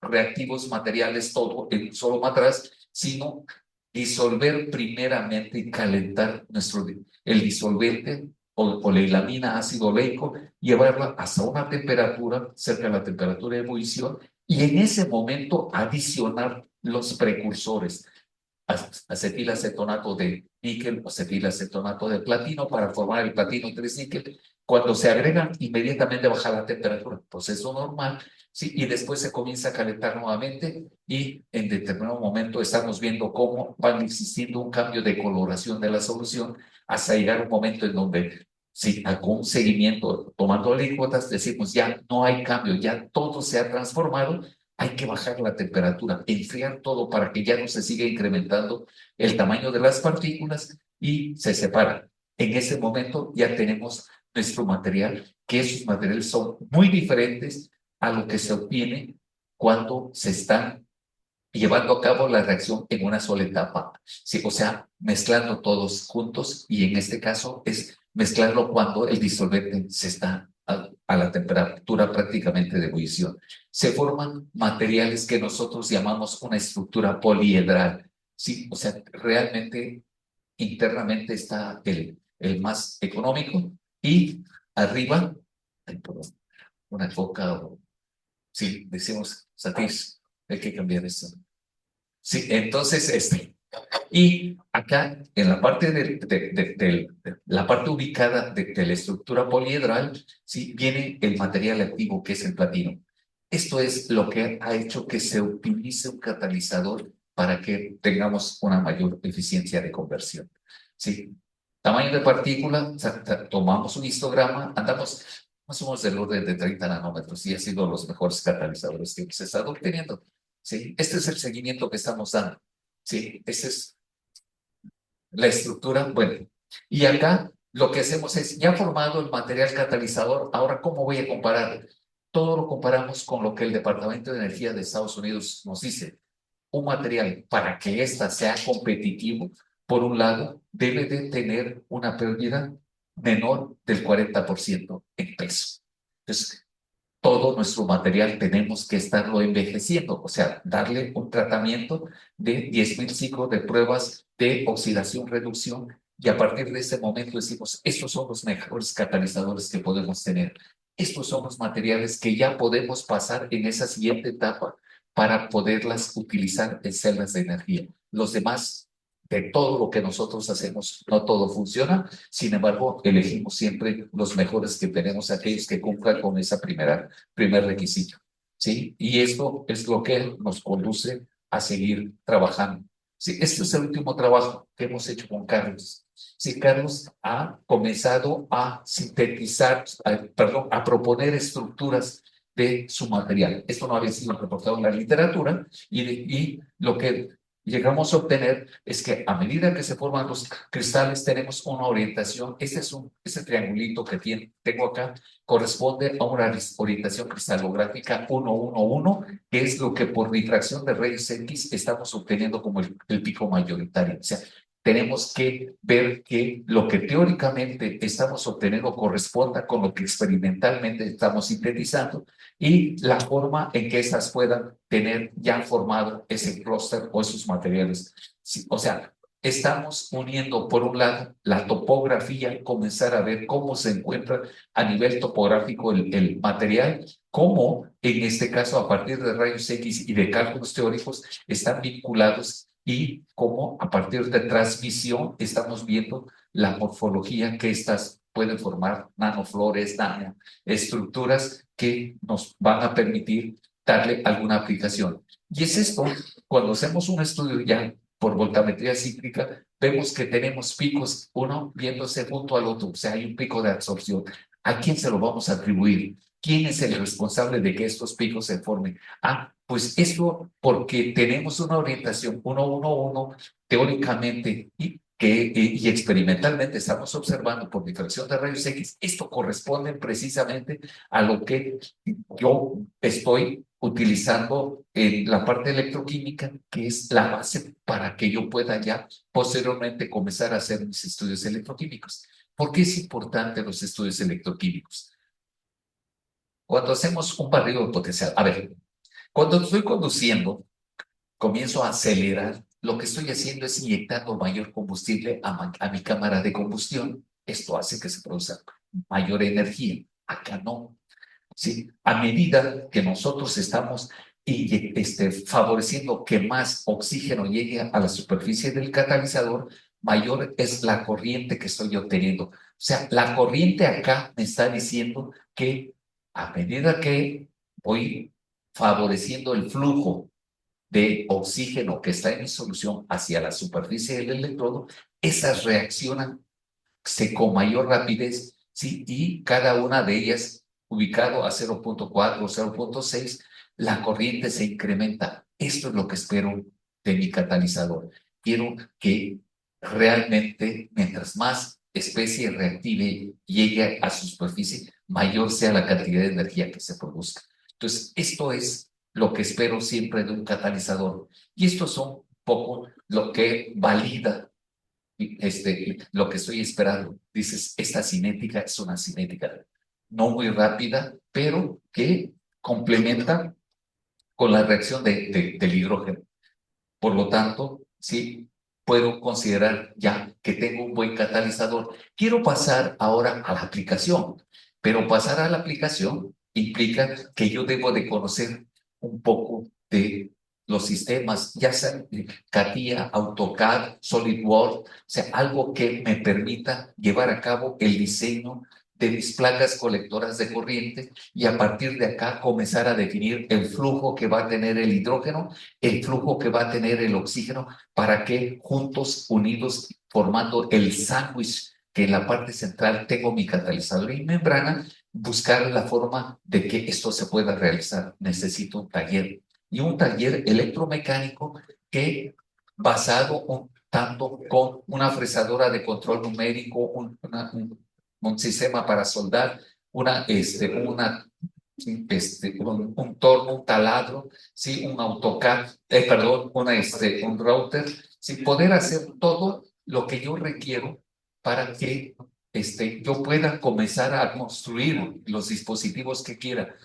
reactivos materiales, todo en un solo matraz, sino disolver primeramente y calentar el disolvente o la amina ácido oleico, llevarla hasta una temperatura, cerca de la temperatura de ebullición, y en ese momento adicionar los precursores, acetilacetonato de níquel, acetilacetonato de platino para formar el platino 3 níquel. Cuando se agregan, inmediatamente baja la temperatura, proceso normal, ¿sí? Y después se comienza a calentar nuevamente y en determinado momento estamos viendo cómo van existiendo un cambio de coloración de la solución hasta llegar a un momento en donde, si con un seguimiento tomando alícuotas, decimos ya no hay cambio, ya todo se ha transformado. Hay que bajar la temperatura, enfriar todo para que ya no se siga incrementando el tamaño de las partículas y se separa. En ese momento ya tenemos nuestro material, que esos materiales son muy diferentes a lo que se obtiene cuando se están llevando a cabo la reacción en una sola etapa. Sí, o sea, mezclando todos juntos y en este caso es mezclarlo cuando el disolvente se está a la temperatura prácticamente de ebullición. Se forman materiales que nosotros llamamos una estructura poliedral. Sí, o sea, realmente internamente está el más económico y arriba, ay, perdón, una coca o, sí, decimos, Satis, hay que cambiar esto. Sí, entonces, y acá, en la parte la parte ubicada de la estructura poliedral, sí, viene el material activo, que es el platino. Esto es lo que ha hecho que se utilice un catalizador para que tengamos una mayor eficiencia de conversión. Sí, tamaño de partícula, tomamos un histograma, andamos más o menos del orden de 30 nanómetros y ha sido los mejores catalizadores que hemos estado obteniendo. ¿Sí? Este es el seguimiento que estamos dando. ¿Sí? Esa es la estructura. Bueno, y acá lo que hacemos es, ya formado el material catalizador, ahora ¿cómo voy a comparar? Todo lo comparamos con lo que el Departamento de Energía de Estados Unidos nos dice. Un material para que ésta sea competitivo, por un lado, debe de tener una pérdida menor del 40% en peso. Entonces, todo nuestro material tenemos que estarlo envejeciendo, o sea, darle un tratamiento de 10.000 ciclos de pruebas de oxidación-reducción y a partir de ese momento decimos, estos son los mejores catalizadores que podemos tener. Estos son los materiales que ya podemos pasar en esa siguiente etapa para poderlas utilizar en celdas de energía. Los demás, de todo lo que nosotros hacemos, no todo funciona. Sin embargo, elegimos siempre los mejores que tenemos, aquellos que cumplan con ese primer requisito. ¿Sí? Y esto es lo que nos conduce a seguir trabajando. Sí, este es el último trabajo que hemos hecho con Carlos. Sí, Carlos ha comenzado a sintetizar, perdón, a proponer estructuras de su material. Esto no había sido reportado en la literatura y lo que llegamos a obtener es que a medida que se forman los cristales tenemos una orientación. Este triangulito que tengo acá corresponde a una orientación cristalográfica 1-1-1, que es lo que por difracción de rayos X estamos obteniendo como el pico mayoritario. O sea, tenemos que ver que lo que teóricamente estamos obteniendo corresponda con lo que experimentalmente estamos sintetizando y la forma en que estas puedan tener ya formado ese clúster o esos materiales. Sí, o sea, estamos uniendo, por un lado, la topografía, comenzar a ver cómo se encuentra a nivel topográfico el material, cómo, en este caso, a partir de rayos X y de cálculos teóricos, están vinculados y cómo, a partir de transmisión, estamos viendo la morfología que estas pueden formar, nanoflores, nanoestructuras que nos van a permitir darle alguna aplicación. Y es esto, cuando hacemos un estudio ya por voltametría cíclica, vemos que tenemos picos, uno viéndose junto al otro, o sea, hay un pico de absorción. ¿A quién se lo vamos a atribuir? ¿Quién es el responsable de que estos picos se formen? Ah, pues esto porque tenemos una orientación 1-1-1 teóricamente y experimentalmente estamos observando por difracción de rayos X. Esto corresponde precisamente a lo que yo estoy utilizando en la parte electroquímica, que es la base para que yo pueda ya posteriormente comenzar a hacer mis estudios electroquímicos. ¿Por qué es importante los estudios electroquímicos? Cuando hacemos un barrido de potencial, a ver, cuando estoy conduciendo, comienzo a acelerar. Lo que estoy haciendo es inyectando mayor combustible a mi cámara de combustión. Esto hace que se produzca mayor energía. Acá no. ¿Sí? A medida que nosotros estamos favoreciendo que más oxígeno llegue a la superficie del catalizador, mayor es la corriente que estoy obteniendo. O sea, la corriente acá me está diciendo que a medida que voy favoreciendo el flujo de oxígeno que está en mi solución hacia la superficie del electrodo, esas reaccionan con mayor rapidez, ¿sí? Y cada una de ellas, ubicado a 0.4 o 0.6, la corriente se incrementa. Esto es lo que espero de mi catalizador. Quiero que realmente, mientras más especie reactive llegue a su superficie, mayor sea la cantidad de energía que se produzca. Entonces, esto es lo que espero siempre de un catalizador. Y esto son un poco lo que valida lo que estoy esperando. Dices, esta cinética es una cinética no muy rápida, pero que complementa con la reacción del hidrógeno. Por lo tanto, sí, puedo considerar ya que tengo un buen catalizador. Quiero pasar ahora a la aplicación, pero pasar a la aplicación implica que yo debo de conocer un poco de los sistemas, ya sea CATIA, AutoCAD, SolidWorks, o sea, algo que me permita llevar a cabo el diseño de mis placas colectoras de corriente y a partir de acá comenzar a definir el flujo que va a tener el hidrógeno, el flujo que va a tener el oxígeno, para que juntos, unidos, formando el sándwich, que en la parte central tengo mi catalizador y membrana, buscar la forma de que esto se pueda realizar. Necesito un taller y un taller electromecánico que basado tanto con una fresadora de control numérico, un sistema para soldar, un torno, un taladro, ¿sí? Un AutoCAD, perdón, un router, ¿sí? Poder hacer todo lo que yo requiero para que yo pueda comenzar a construir los dispositivos que quiera,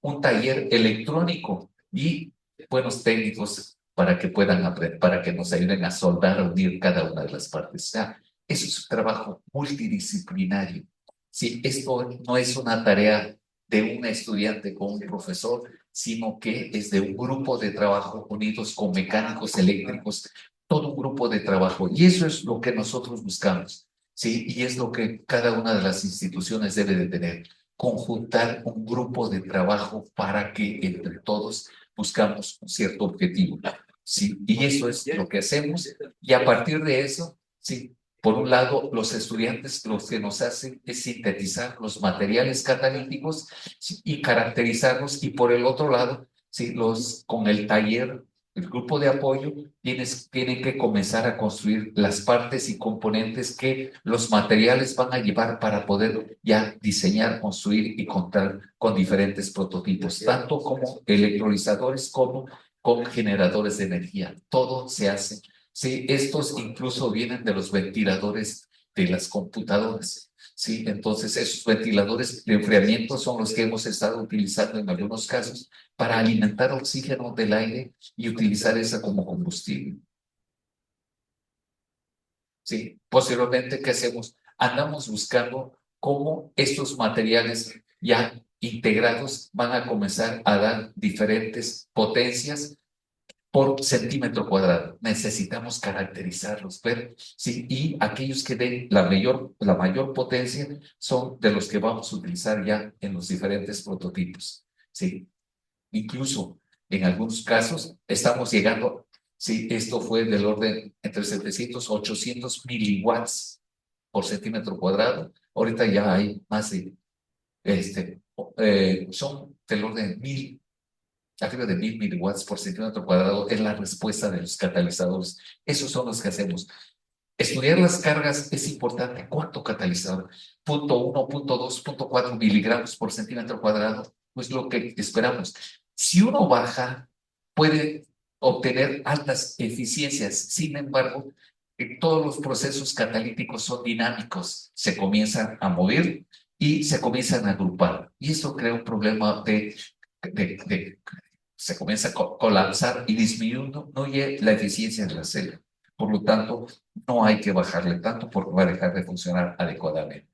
un taller electrónico y buenos técnicos para que puedan aprender, para que nos ayuden a soldar, a unir cada una de las partes. O sea, eso es un trabajo multidisciplinario. Sí, esto no es una tarea de un estudiante con un profesor, sino que es de un grupo de trabajo unidos con mecánicos eléctricos, todo un grupo de trabajo. Y eso es lo que nosotros buscamos, ¿sí? Y es lo que cada una de las instituciones debe de tener, conjuntar un grupo de trabajo para que entre todos buscamos un cierto objetivo, ¿sí? Y eso es lo que hacemos. Y a partir de eso, sí, por un lado, los estudiantes lo que nos hacen es sintetizar los materiales catalíticos, ¿sí? Y caracterizarlos, y por el otro lado, ¿sí? Con el taller, el grupo de apoyo, tienen que comenzar a construir las partes y componentes que los materiales van a llevar para poder ya diseñar, construir y contar con diferentes prototipos, tanto como electrolizadores como con generadores de energía. Todo se hace. Sí, estos incluso vienen de los ventiladores de las computadoras. Sí, entonces esos ventiladores de enfriamiento son los que hemos estado utilizando en algunos casos para alimentar oxígeno del aire y utilizar esa como combustible. Sí, posteriormente, ¿qué hacemos? Andamos buscando cómo estos materiales ya integrados van a comenzar a dar diferentes potencias por centímetro cuadrado. Necesitamos caracterizarlos, ver, sí, y aquellos que den la mayor potencia son de los que vamos a utilizar ya en los diferentes prototipos. Sí, incluso en algunos casos estamos llegando, sí, esto fue del orden entre 700 y 800 miliwatts por centímetro cuadrado. Ahorita ya hay más de, son del orden de 1000, arriba de 1000 miliwatts por centímetro cuadrado es la respuesta de los catalizadores. Esos son los que hacemos. Estudiar las cargas es importante. ¿Cuánto catalizador? 0.1, 0.2, 0.4 miligramos por centímetro cuadrado. Pues lo que esperamos. Si uno baja, puede obtener altas eficiencias. Sin embargo, todos los procesos catalíticos son dinámicos. Se comienzan a mover y se comienzan a agrupar. Y esto crea un problema se comienza a colapsar y disminuye la eficiencia de la celda. Por lo tanto, no hay que bajarle tanto porque va a dejar de funcionar adecuadamente.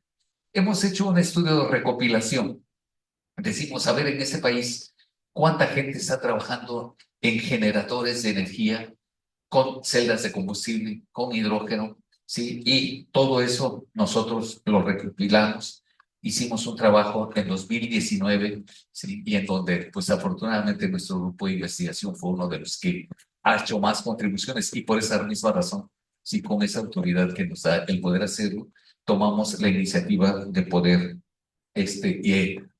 Hemos hecho un estudio de recopilación. Decimos, a ver, en este país, ¿cuánta gente está trabajando en generadores de energía con celdas de combustible, con hidrógeno? ¿Sí? Y todo eso nosotros lo recopilamos. Hicimos un trabajo en 2019, ¿sí? Y en donde, pues afortunadamente, nuestro grupo de investigación fue uno de los que ha hecho más contribuciones y por esa misma razón, sí, con esa autoridad que nos da el poder hacerlo, tomamos la iniciativa de poder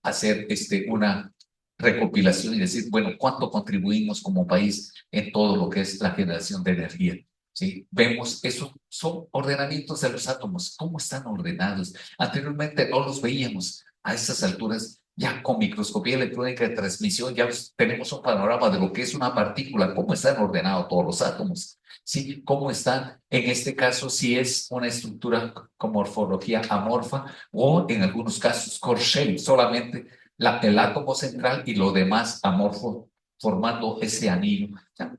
hacer una recopilación y decir, bueno, ¿cuánto contribuimos como país en todo lo que es la generación de energía? ¿Sí? Vemos, esos son ordenamientos de los átomos, ¿cómo están ordenados? Anteriormente no los veíamos. A estas alturas, ya con microscopía electrónica de transmisión, ya tenemos un panorama de lo que es una partícula, cómo están ordenados todos los átomos, ¿sí? Cómo están, en este caso, si es una estructura con morfología amorfa o en algunos casos core shell, solamente el átomo central y lo demás amorfo formando ese anillo.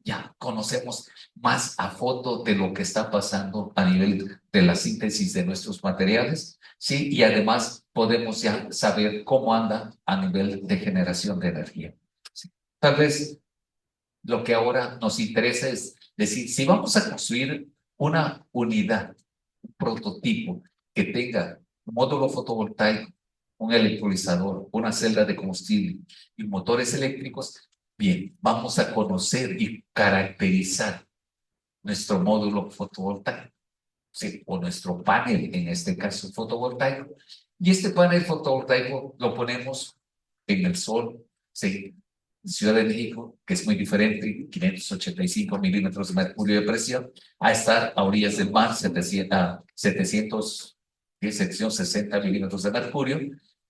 Ya conocemos más a fondo de lo que está pasando a nivel de la síntesis de nuestros materiales, ¿sí? Y además podemos ya saber cómo anda a nivel de generación de energía. ¿Sí? Tal vez lo que ahora nos interesa es decir, si vamos a construir una unidad, un prototipo que tenga un módulo fotovoltaico, un electrolizador, una celda de combustible y motores eléctricos, bien, vamos a conocer y caracterizar nuestro módulo fotovoltaico, ¿sí? O nuestro panel, en este caso fotovoltaico, Y este panel fotovoltaico lo ponemos en el sol, ¿sí? Ciudad de México, que es muy diferente, 585 milímetros de mercurio de presión, a estar a orillas del mar, 760 milímetros de mercurio,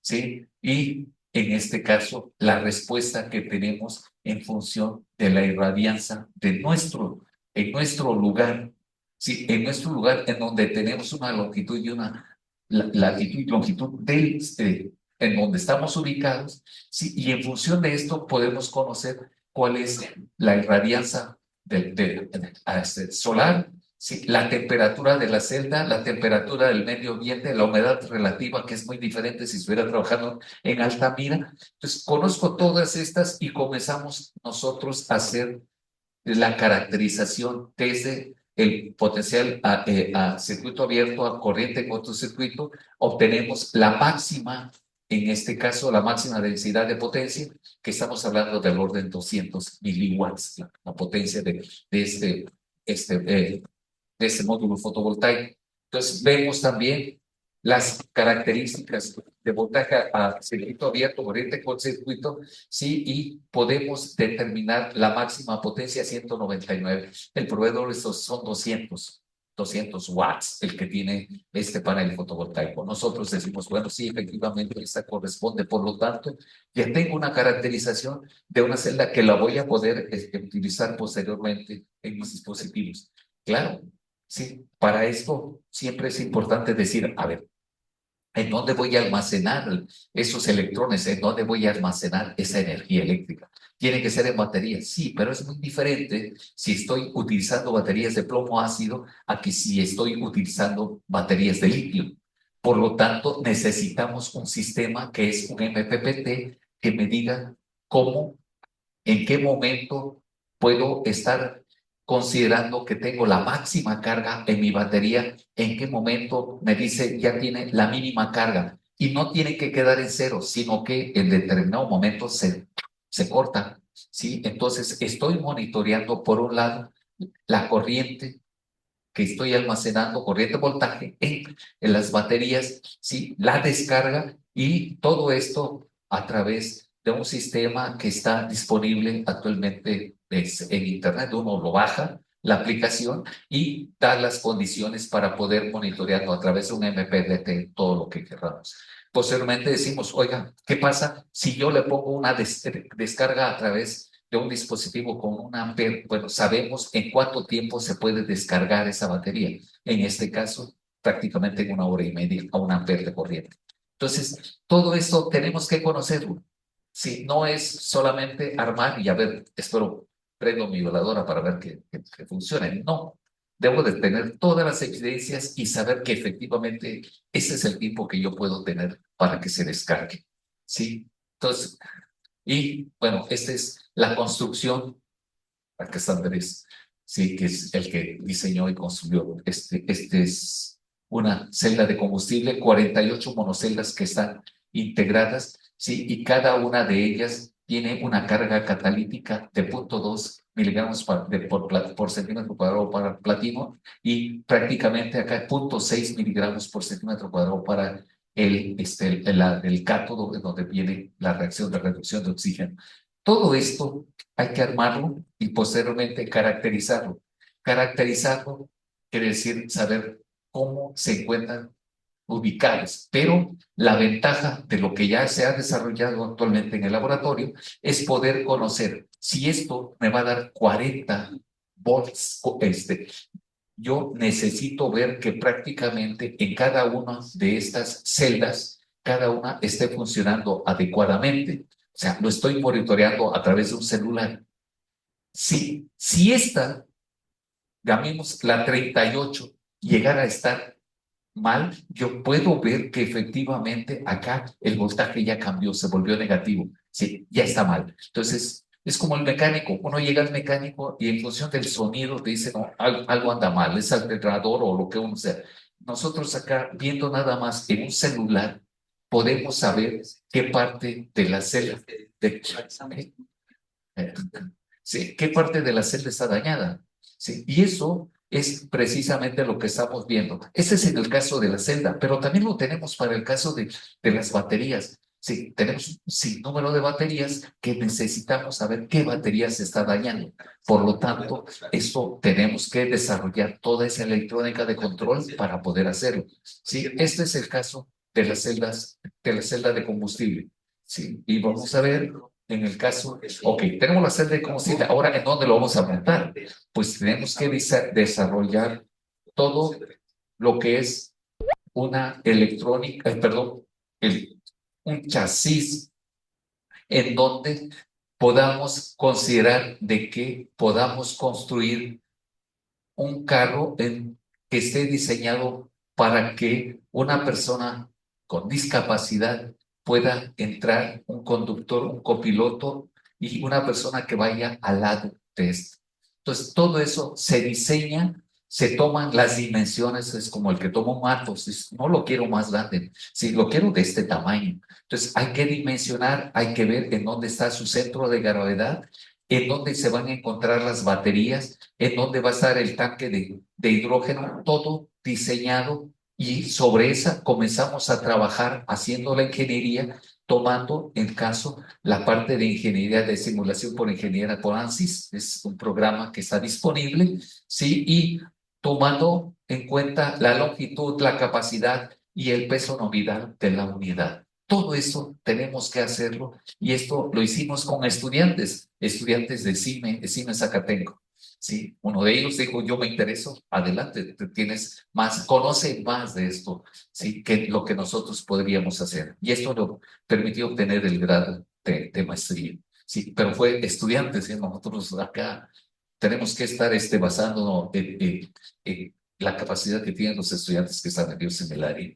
¿sí? Y en este caso, la respuesta que tenemos en función de la irradianza en nuestro lugar, ¿sí? En nuestro lugar, en donde tenemos una longitud y una latitud y longitud en donde estamos ubicados, ¿sí? Y en función de esto podemos conocer cuál es la irradianza solar, ¿sí? La temperatura de la celda, la temperatura del medio ambiente, la humedad relativa, que es muy diferente si estuviera trabajando en Altamira. Entonces, conozco todas estas y comenzamos nosotros a hacer la caracterización desde el potencial a circuito abierto, a corriente en cortocircuito, obtenemos la máxima, en este caso, la máxima densidad de potencia, que estamos hablando del orden 200 miliwatts, la potencia este, eh, de este módulo fotovoltaico. Entonces, vemos también las características de voltaje a circuito abierto, corriente con circuito, sí, y podemos determinar la máxima potencia 199. El proveedor estos son 200 watts, el que tiene este panel fotovoltaico. Nosotros decimos, bueno, sí, efectivamente, esta corresponde, por lo tanto, ya tengo una caracterización de una celda que la voy a poder utilizar posteriormente en mis dispositivos. Claro, sí, para esto siempre es importante decir, a ver, ¿en dónde voy a almacenar esos electrones? ¿En dónde voy a almacenar esa energía eléctrica? Tiene que ser en baterías, sí, pero es muy diferente si estoy utilizando baterías de plomo ácido a que si estoy utilizando baterías de litio. Por lo tanto, necesitamos un sistema que es un MPPT que me diga cómo, en qué momento puedo estar considerando que tengo la máxima carga en mi batería, en qué momento me dice ya tiene la mínima carga y no tiene que quedar en cero, sino que en determinado momento se corta, ¿sí? Entonces estoy monitoreando por un lado la corriente que estoy almacenando, corriente voltaje en las baterías, ¿sí? La descarga y todo esto a través de un sistema que está disponible actualmente en Internet. Uno lo baja, la aplicación, y da las condiciones para poder monitorearlo a través de un MPDT, todo lo que queramos. Posteriormente decimos, oiga, ¿qué pasa si yo le pongo una descarga a través de un dispositivo con un amper? Bueno, sabemos en cuánto tiempo se puede descargar esa batería. En este caso, prácticamente en 1 hora y media a un amper de corriente. Entonces, todo esto tenemos que conocerlo. Si no es solamente armar y a ver, espero, prendo mi veladora para ver que funcione. No, debo de tener todas las evidencias y saber que efectivamente ese es el tiempo que yo puedo tener para que se descargue. ¿Sí? Entonces, y bueno, esta es la construcción. Acá está Andrés, sí, que es el que diseñó y construyó. Este es una celda de combustible, 48 monoceldas que están integradas, sí, y cada una de ellas tiene una carga catalítica de 0.2 miligramos por centímetro cuadrado para platino y prácticamente acá 0.6 miligramos por centímetro cuadrado para el cátodo, donde viene la reacción de reducción de oxígeno. Todo esto hay que armarlo y posteriormente caracterizarlo. Caracterizarlo quiere decir saber cómo se encuentran ubicados, pero la ventaja de lo que ya se ha desarrollado actualmente en el laboratorio es poder conocer si esto me va a dar 40 volts. Yo necesito ver que prácticamente en cada una de estas celdas, cada una esté funcionando adecuadamente. O sea, lo estoy monitoreando a través de un celular. Si esta, llamemos la 38, llegara a estar mal, yo puedo ver que efectivamente acá el voltaje ya cambió, se volvió negativo. Sí, ya está mal. Entonces, es como el mecánico. Uno llega al mecánico y en función del sonido te dice, no, algo anda mal, es alternador o lo que uno sea. Nosotros acá, viendo nada más en un celular, podemos saber qué parte de la celda sí, qué parte de la celda está dañada. Sí, y eso es precisamente lo que estamos viendo. Ese es en el caso de la celda, pero también lo tenemos para el caso de las baterías. Sí, tenemos un sinnúmero de baterías que necesitamos saber qué batería se está dañando. Por lo tanto, esto tenemos que desarrollar toda esa electrónica de control para poder hacerlo. Sí, este es el caso de las celdas, de la celda de combustible. Sí, y vamos a ver en el caso, ok, tenemos la celda de combustible, ahora ¿en dónde lo vamos a montar? Pues tenemos que desarrollar todo lo que es una electrónica, perdón, un chasis en donde podamos considerar de que podamos construir un carro que esté diseñado para que una persona con discapacidad pueda entrar, un conductor, un copiloto y una persona que vaya al lado de esto. Entonces, todo eso se diseña, se toman las dimensiones, es como el que toma un Atos, no lo quiero más grande, sí, lo quiero de este tamaño. Entonces, hay que dimensionar, hay que ver en dónde está su centro de gravedad, en dónde se van a encontrar las baterías, en dónde va a estar el tanque de hidrógeno, todo diseñado, y sobre esa comenzamos a trabajar haciendo la ingeniería, tomando en caso la parte de ingeniería de simulación por ingeniería por ANSYS, es un programa que está disponible, ¿sí? Y tomando en cuenta la longitud, la capacidad y el peso nominal de la unidad. Todo eso tenemos que hacerlo, y esto lo hicimos con estudiantes de CIME, de CIME Zacatenco. Sí, uno de ellos dijo, yo me intereso, adelante, tienes más, conoce más de esto, sí, que lo que nosotros podríamos hacer. Y esto lo permitió obtener el grado de maestría. Sí, pero fue estudiantes, ¿sí? Nosotros acá tenemos que estar basándonos en la capacidad que tienen los estudiantes que están aquí en el área.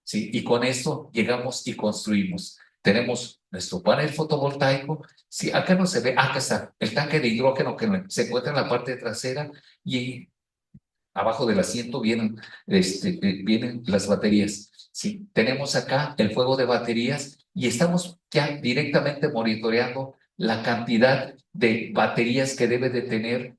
Sí, y con esto llegamos y construimos. Tenemos nuestro panel fotovoltaico. Sí, acá no se ve, acá está el tanque de hidrógeno que se encuentra en la parte trasera, y abajo del asiento vienen las baterías. Sí, tenemos acá el juego de baterías y estamos ya directamente monitoreando la cantidad de baterías que debe de tener.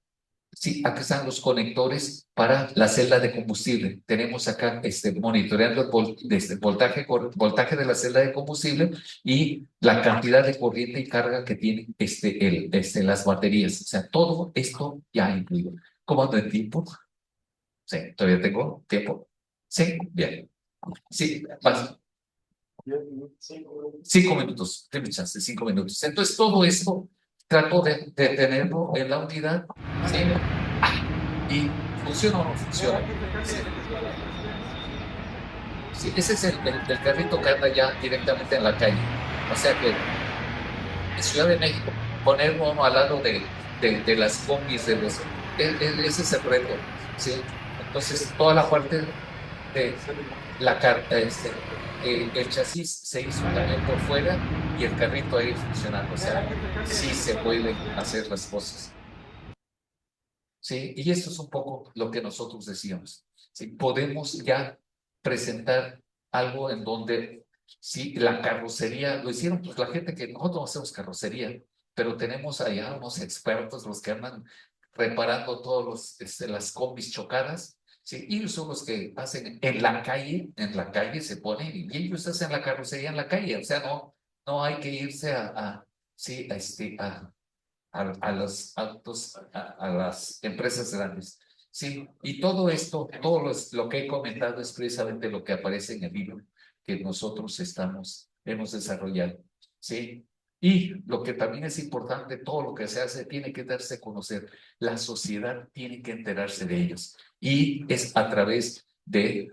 Sí, acá están los conectores para la celda de combustible. Tenemos acá monitoreando voltaje de la celda de combustible y la cantidad de corriente y carga que tienen las baterías. O sea, todo esto ya incluido. ¿Cómo ando en tiempo? Sí, todavía tengo tiempo. Sí, bien. Sí, vas. 5 minutos, déme chance, 5 minutos. Entonces, todo esto trato de tenerlo en la unidad, ¿sí? ¿Y funciona o no funciona? Sí. Sí, ese es el carrito que anda ya directamente en la calle. O sea que en Ciudad de México, ponerlo uno al lado de las combis, ese es el reto, ¿sí? Entonces, toda la parte de la el chasis se hizo también por fuera y el carrito ahí funcionando. O sea, sí se pueden hacer las cosas. Sí, y esto es un poco lo que nosotros decíamos. Sí, podemos ya presentar algo en donde, sí, la carrocería, lo hicieron pues la gente que nosotros no hacemos carrocería, pero tenemos allá unos expertos, los que andan reparando todos las combis chocadas. Sí, y ellos son los que hacen en la calle se ponen, y ellos hacen la carrocería en la calle. O sea, no hay que irse sí, a los autos, a las empresas grandes. Sí, y todo esto, lo que he comentado es precisamente lo que aparece en el libro que nosotros hemos desarrollado. Sí, y lo que también es importante, todo lo que se hace tiene que darse a conocer. La sociedad tiene que enterarse de ellos. Y es a través de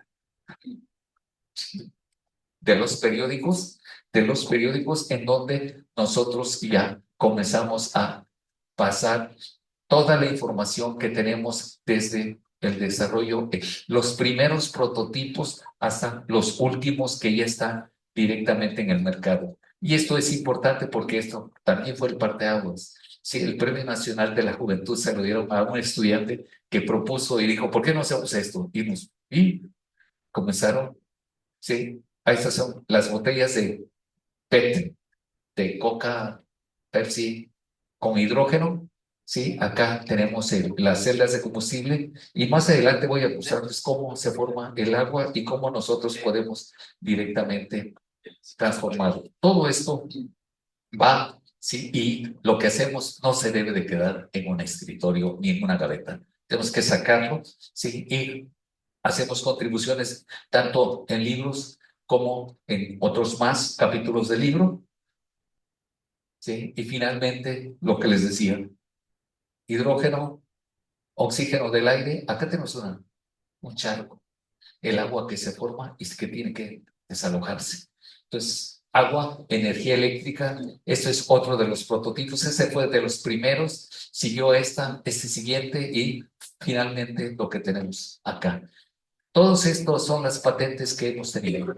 los periódicos en donde nosotros ya comenzamos a pasar toda la información que tenemos desde el desarrollo, los primeros prototipos hasta los últimos que ya están directamente en el mercado. Y esto es importante porque esto también fue el parteaguas. Sí, el Premio Nacional de la Juventud se lo dieron a un estudiante que propuso y dijo, ¿por qué no hacemos esto? Y comenzaron, sí, estas son las botellas de PET, de Coca, Pepsi, con hidrógeno. Sí, acá tenemos las celdas de combustible y más adelante voy a mostrarles cómo se forma el agua y cómo nosotros podemos directamente transformarlo. Todo esto va, sí, y lo que hacemos no se debe de quedar en un escritorio ni en una gaveta. Tenemos que sacarlo, sí, y hacemos contribuciones tanto en libros como en otros más capítulos del libro, sí, y finalmente lo que les decía, hidrógeno, oxígeno del aire, acá tenemos un charco, el agua que se forma y que tiene que desalojarse. Entonces, agua, energía eléctrica, esto es otro de los prototipos, ese fue de los primeros, siguió este siguiente y finalmente lo que tenemos acá. Todos estos son las patentes que hemos tenido.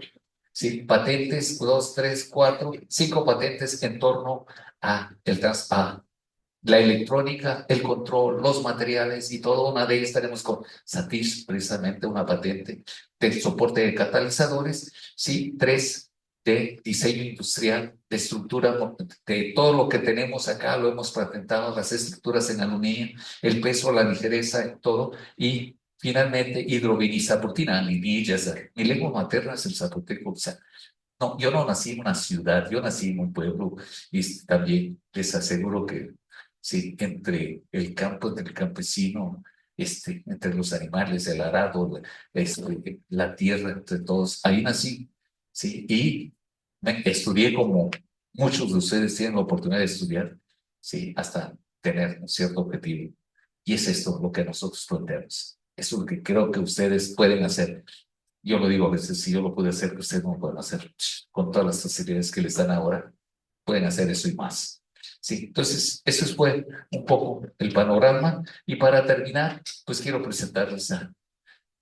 Sí, patentes, 2, 3, 4, 5 patentes en torno a la electrónica, el control, los materiales y toda una de ellas tenemos con Satish, precisamente una patente de soporte de catalizadores, sí, 3 de diseño industrial, de estructura, de todo lo que tenemos acá, lo hemos patentado, las estructuras en aluminio, el peso, la ligereza, todo, y finalmente hidrovinizaputina, mi lengua materna es el zapoteco, o sea, no, yo no nací en una ciudad, yo nací en un pueblo y también les aseguro que sí, entre el campo, entre el campesino, entre los animales, el arado, la tierra, entre todos, ahí nací, sí, y estudié como muchos de ustedes tienen la oportunidad de estudiar, sí, hasta tener un cierto objetivo. Y es esto lo que nosotros planteamos. Eso es lo que creo que ustedes pueden hacer. Yo lo digo a veces, si yo lo pude hacer, que ustedes no lo pueden hacer con todas las facilidades que les dan ahora, pueden hacer eso y más. Sí, entonces, eso fue un poco el panorama. Y para terminar, pues quiero presentarles a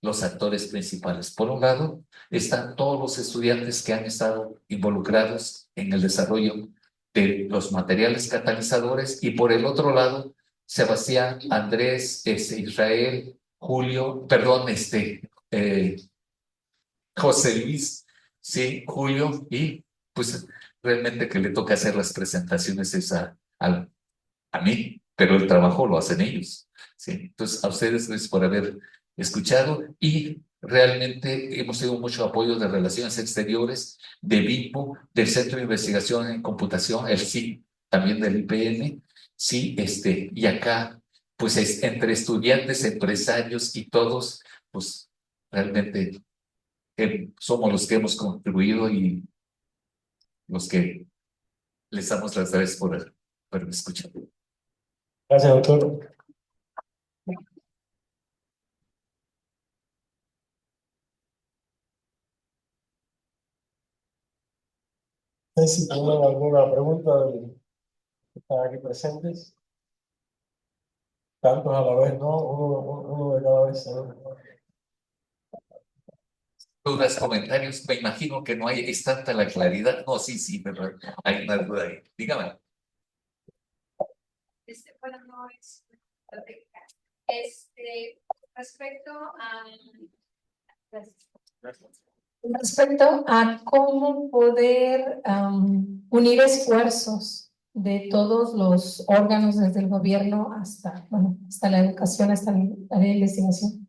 los actores principales. Por un lado, están todos los estudiantes que han estado involucrados en el desarrollo de los materiales catalizadores y por el otro lado, Sebastián, Andrés, Israel, Julio, perdón, José Luis, sí, Julio, y pues realmente que le toca hacer las presentaciones es a mí, pero el trabajo lo hacen ellos, sí. Entonces, a ustedes gracias por haber escuchado y realmente hemos tenido mucho apoyo de Relaciones Exteriores, de BIPO, del Centro de Investigación en Computación, el CIC, también del IPN, sí, y acá, pues es entre estudiantes, empresarios y todos, pues realmente somos los que hemos contribuido y los que les damos las gracias por escuchar. Gracias, doctor. No sé si tienen alguna pregunta de los que están aquí presentes. Tantos a la vez, ¿no? Uno de cada vez. ¿No? Dudas, comentarios, me imagino que no hay, es tanta la claridad. No, sí, sí, pero hay una duda ahí. Dígame. Bueno, no es respecto a respecto a cómo poder unir esfuerzos de todos los órganos, desde el gobierno hasta, bueno, hasta la educación, hasta la investigación,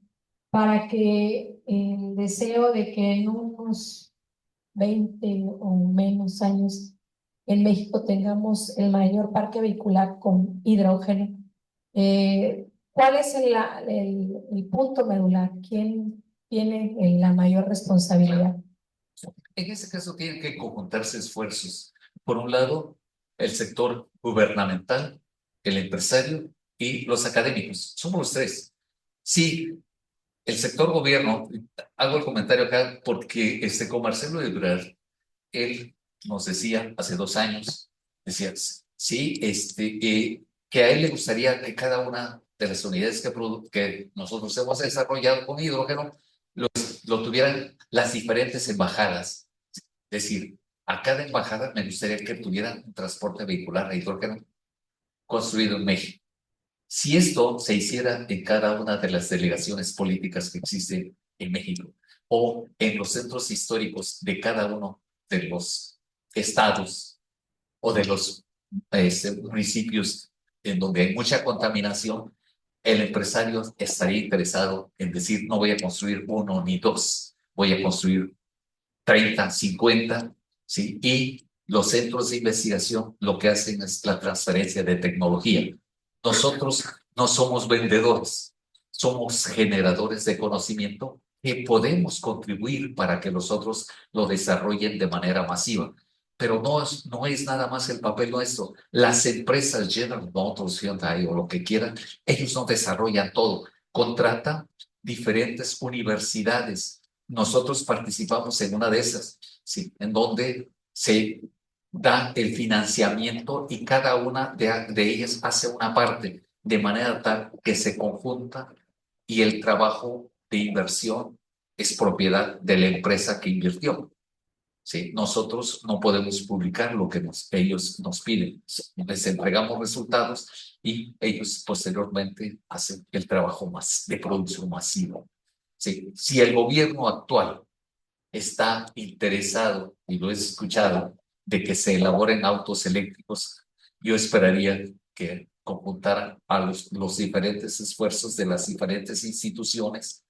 para que el deseo de que en unos 20 o menos años en México tengamos el mayor parque vehicular con hidrógeno. ¿Cuál es el punto medular? ¿Quién tiene la mayor responsabilidad? En ese caso tienen que conjuntarse esfuerzos. Por un lado, el sector gubernamental, el empresario y los académicos. Somos los tres. Sí, el sector gobierno, hago el comentario acá porque con Marcelo Ebrard, él nos decía hace 2 años, decía, sí, que a él le gustaría que cada una de las unidades que nosotros hemos desarrollado con hidrógeno lo tuvieran las diferentes embajadas. Es decir, a cada embajada me gustaría que tuvieran un transporte vehicular a hidrógeno construido en México. Si esto se hiciera en cada una de las delegaciones políticas que existen en México o en los centros históricos de cada uno de los estados o de los municipios en donde hay mucha contaminación, el empresario estaría interesado en decir, no voy a construir uno ni dos, voy a construir 30, 50, ¿sí? Y los centros de investigación lo que hacen es la transferencia de tecnología. Nosotros no somos vendedores, somos generadores de conocimiento que podemos contribuir para que los otros lo desarrollen de manera masiva. Pero no es nada más el papel nuestro. Las empresas General Motors, Hyundai o lo que quieran, ellos no desarrollan todo. Contratan diferentes universidades. Nosotros participamos en una de esas, ¿sí? En donde se da el financiamiento y cada una de ellas hace una parte de manera tal que se conjunta y el trabajo de inversión es propiedad de la empresa que invirtió. ¿Sí? Nosotros no podemos publicar lo que ellos nos piden. Les entregamos resultados y ellos posteriormente hacen el trabajo más de producción masiva. ¿Sí? Si el gobierno actual está interesado, y lo he escuchado, de que se elaboren autos eléctricos, yo esperaría que conjuntaran a los diferentes esfuerzos de las diferentes instituciones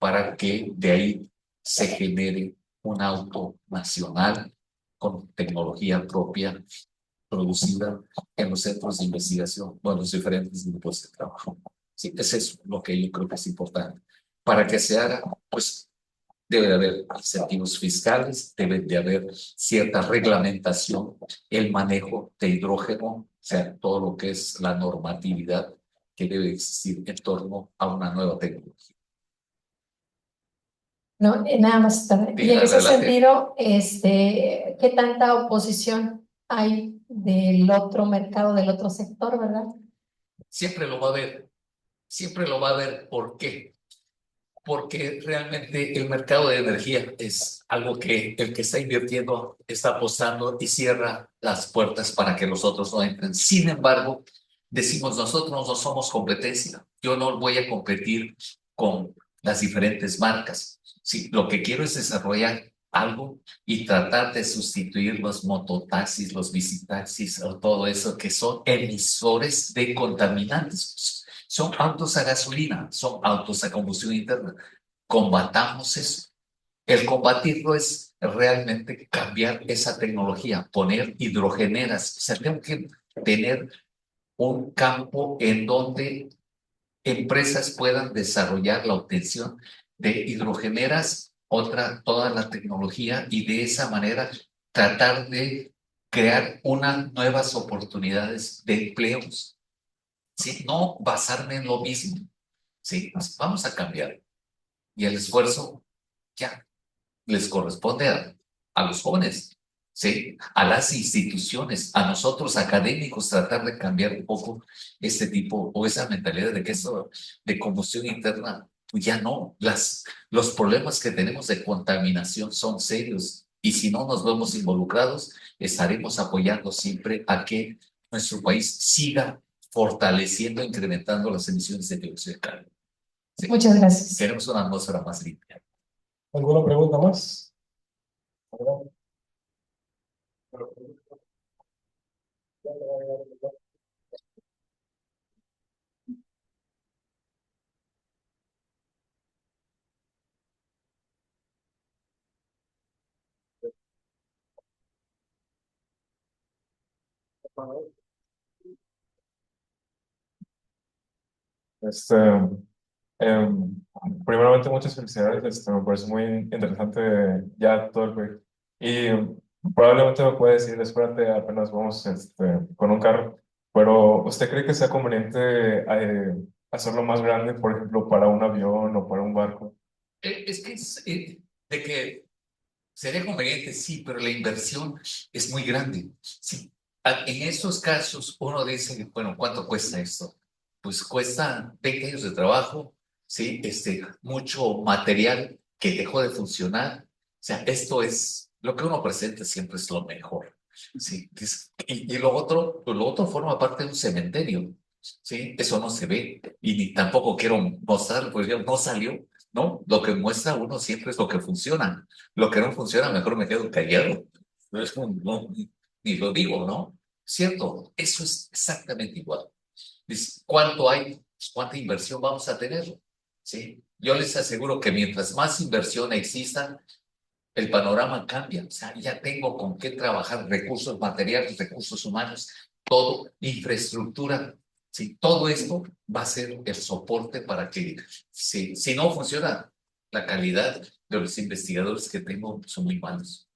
para que de ahí se genere un auto nacional con tecnología propia producida en los centros de investigación o en los diferentes grupos de trabajo. Sí, es eso lo que yo creo que es importante. Para que se haga, pues debe de haber incentivos fiscales, debe de haber cierta reglamentación, el manejo de hidrógeno, o sea, todo lo que es la normatividad que debe existir en torno a una nueva tecnología. No, nada más. Y en ese adelante. sentido, ¿qué tanta oposición hay del otro mercado, del otro sector, verdad? Siempre lo va a haber, siempre lo va a haber. ¿Por qué? Porque realmente el mercado de energía es algo que el que está invirtiendo está apostando y cierra las puertas para que los otros no entren. Sin embargo, decimos nosotros no somos competencia. Yo no voy a competir con las diferentes marcas. Sí, lo que quiero es desarrollar algo y tratar de sustituir los mototaxis, los bicitaxis o todo eso que son emisores de contaminantes. Son autos a gasolina, son autos a combustión interna. Combatamos eso. El combatirlo es realmente cambiar esa tecnología, poner hidrogeneras. O sea, tengo que tener un campo en donde empresas puedan desarrollar la obtención de hidrogeneras, toda la tecnología y de esa manera tratar de crear unas nuevas oportunidades de empleos. ¿Sí? No basarme en lo mismo. ¿Sí? Pues vamos a cambiar. Y el esfuerzo ya les corresponde a los jóvenes, ¿sí? A las instituciones, a nosotros académicos, tratar de cambiar un poco este tipo o esa mentalidad de que esto de combustión interna, pues ya no. Los problemas que tenemos de contaminación son serios y si no nos vemos involucrados, estaremos apoyando siempre a que nuestro país siga fortaleciendo, incrementando las emisiones de dióxido de carbono. ¿Sí? Muchas gracias. Queremos una atmósfera más limpia. ¿Alguna pregunta más? Este, em, primeramente, muchas felicidades. Me parece muy interesante ya todo el proyecto. Y probablemente me puede decir, espérate, apenas vamos con un carro. Pero ¿usted cree que sea conveniente hacerlo más grande, por ejemplo, para un avión o para un barco? Es que de que sería conveniente, sí, pero la inversión es muy grande. Sí. En esos casos, uno dice, bueno, ¿cuánto cuesta esto? Pues cuesta 20 años de trabajo, ¿sí? Mucho material que dejó de funcionar. O sea, esto es, lo que uno presenta siempre es lo mejor, ¿sí? Y pues lo otro forma parte de un cementerio, ¿sí? Eso no se ve y ni tampoco quiero mostrar, pues ya no salió, ¿no? Lo que muestra uno siempre es lo que funciona. Lo que no funciona, mejor me quedo callado. No, ni lo digo, ¿no? Cierto, eso es exactamente igual. ¿Cuánto hay? ¿Cuánta inversión vamos a tener? ¿Sí? Yo les aseguro que mientras más inversión exista, el panorama cambia. O sea, ya tengo con qué trabajar, recursos materiales, recursos humanos, todo, infraestructura. Sí, todo esto va a ser el soporte para que, si no funciona, la calidad de los investigadores que tengo son muy malos.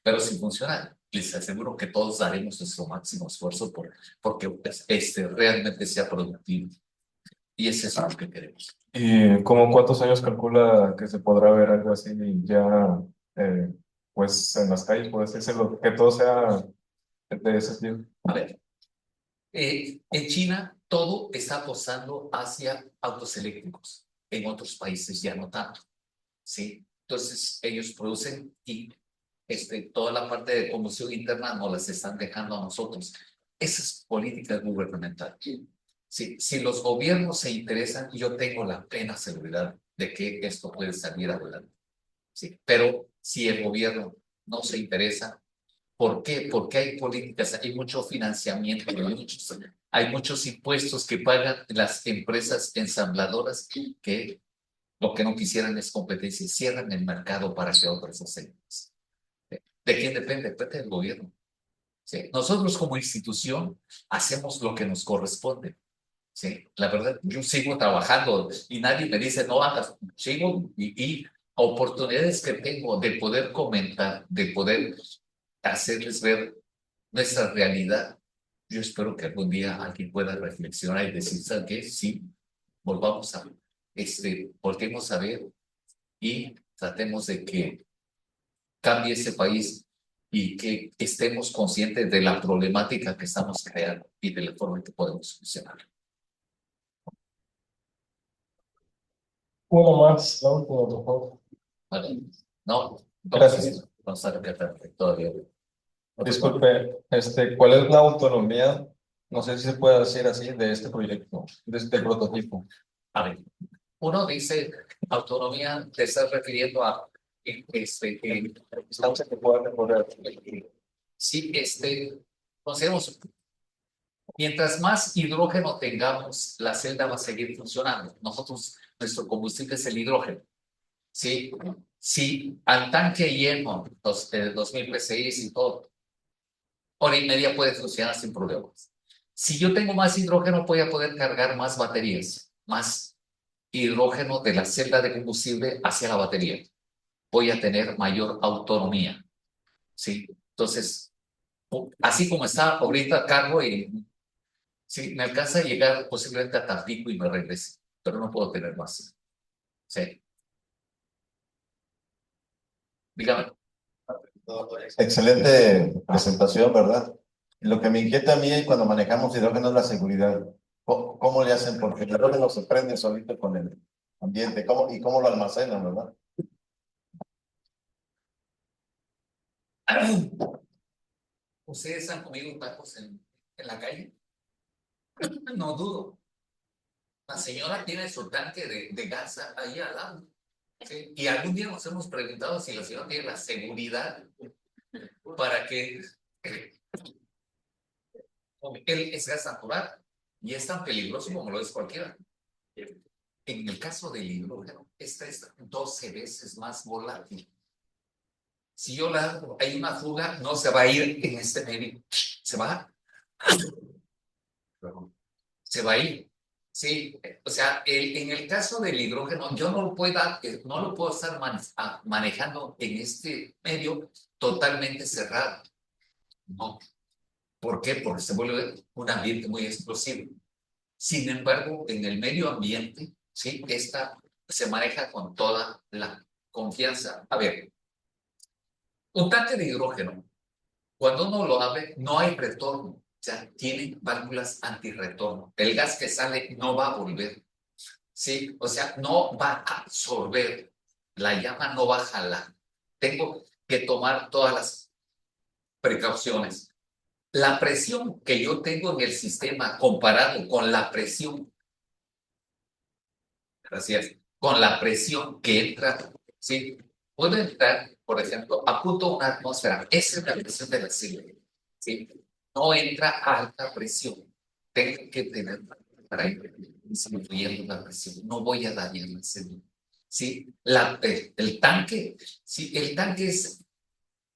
Pero si funciona, les aseguro que todos daremos nuestro máximo esfuerzo porque realmente sea productivo. Y ese es lo que queremos. ¿Y como cuántos años calcula que se podrá ver algo así ya, eh, pues en las calles, por así decirlo, que todo sea de ese estilo? A ver, en China todo está apostando hacia autos eléctricos. En otros países ya no tanto. ¿Sí? Entonces ellos producen y toda la parte de combustión interna nos las están dejando a nosotros. Esa es política gubernamental. Sí, si los gobiernos se interesan, yo tengo la plena seguridad de que esto puede salir adelante. Sí, pero si el gobierno no se interesa, ¿por qué? Porque hay políticas, hay mucho financiamiento, hay muchos impuestos que pagan las empresas ensambladoras que lo que no quisieran es competencia, cierran el mercado para que otras hacen. ¿De quién depende? Depende del gobierno. ¿Sí? Nosotros como institución hacemos lo que nos corresponde. ¿Sí? La verdad, yo sigo trabajando y nadie me dice no hagas, sigo y oportunidades que tengo de poder comentar, de poder hacerles ver nuestra realidad. Yo espero que algún día alguien pueda reflexionar y decir, ¿sabes qué? Sí, volvamos a, volvemos a ver y tratemos de que cambie ese país y que estemos conscientes de la problemática que estamos creando y de la forma en que podemos solucionar. Uno más, la última, por favor. Vale. No, Gracias. vamos a recatar todavía. Disculpe, ¿cuál es la autonomía? No sé si se puede decir así de este proyecto, de este prototipo. A ver, uno dice autonomía, te estás refiriendo a Estamos que pueda mejorar. sí, consideramos, mientras más hidrógeno tengamos, la celda va a seguir funcionando. Nuestro combustible es el hidrógeno. Sí, sí, al tanque lleno, 2000 PSI y todo, hora y media puede funcionar sin problemas. Si yo tengo más hidrógeno, voy a poder cargar más baterías, más hidrógeno de la celda de combustible hacia la batería. Voy a tener mayor autonomía. ¿Sí? Entonces, así como está ahorita cargo y sí, me alcanza a llegar posiblemente a Tampico y me regrese, pero no puedo tener más. Sí. Dígame. Excelente presentación, ¿verdad? Lo que me inquieta a mí cuando manejamos hidrógeno es la seguridad. ¿Cómo le hacen? Porque el hidrógeno se prende solito con el ambiente. ¿Y cómo lo almacenan, verdad? ¿Ustedes han comido tacos en la calle? No dudo. La señora tiene su tanque de gas ahí al lado. ¿Sí? Y algún día nos hemos preguntado si la señora tiene la seguridad para que él es gas natural y es tan peligroso como lo es cualquiera. En el caso del hidrógeno, esta es 12 veces más volátil. Si yo hay una fuga, no se va a ir en este medio, se va a ir. Sí, o sea, en el caso del hidrógeno, yo no lo puedo estar manejando en este medio totalmente cerrado. No. ¿Por qué? Porque se vuelve un ambiente muy explosivo. Sin embargo, en el medio ambiente, ¿sí? Esta se maneja con toda la confianza. A ver, un tanque de hidrógeno, cuando uno lo abre, no hay retorno. O sea, tiene válvulas antirretorno. El gas que sale no va a volver. ¿Sí? O sea, no va a absorber. La llama no va a jalar. Tengo que tomar todas las precauciones. La presión que yo tengo en el sistema comparado con la presión, gracias, con la presión que entra, ¿sí? Puedo entrar, por ejemplo, a punto una atmósfera. Esa es la presión de la celda, ¿sí? No entra a alta presión. Tengo que tener para ir disminuyendo la presión. No voy a dañar la célula. ¿Sí? El tanque, sí, el tanque es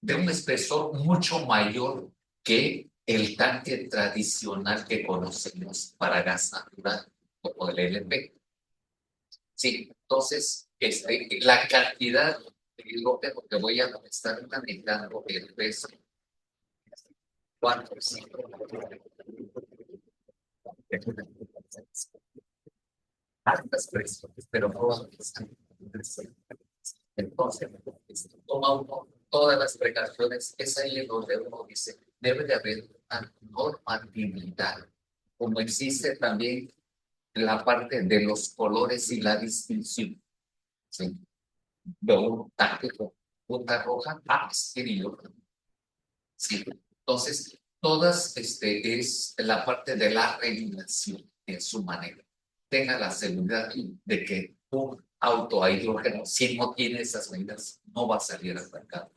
de un espesor mucho mayor que el tanque tradicional que conocemos para gas natural como el LP. Sí, entonces la cantidad de hidrógeno que voy a estar manejando el peso 4, 5, altas presiones, pero no. Entonces, toma uno todas las precauciones. Es ahí en donde uno dice, debe de haber una normatividad, como existe también la parte de los colores y la distinción. ¿Sí? De un táctico, punta roja, tiene hidrógeno. Sí. Entonces, todas es la parte de la regulación en su manera. Tenga la seguridad de que un auto a hidrógeno, si no tiene esas medidas, no va a salir al mercado.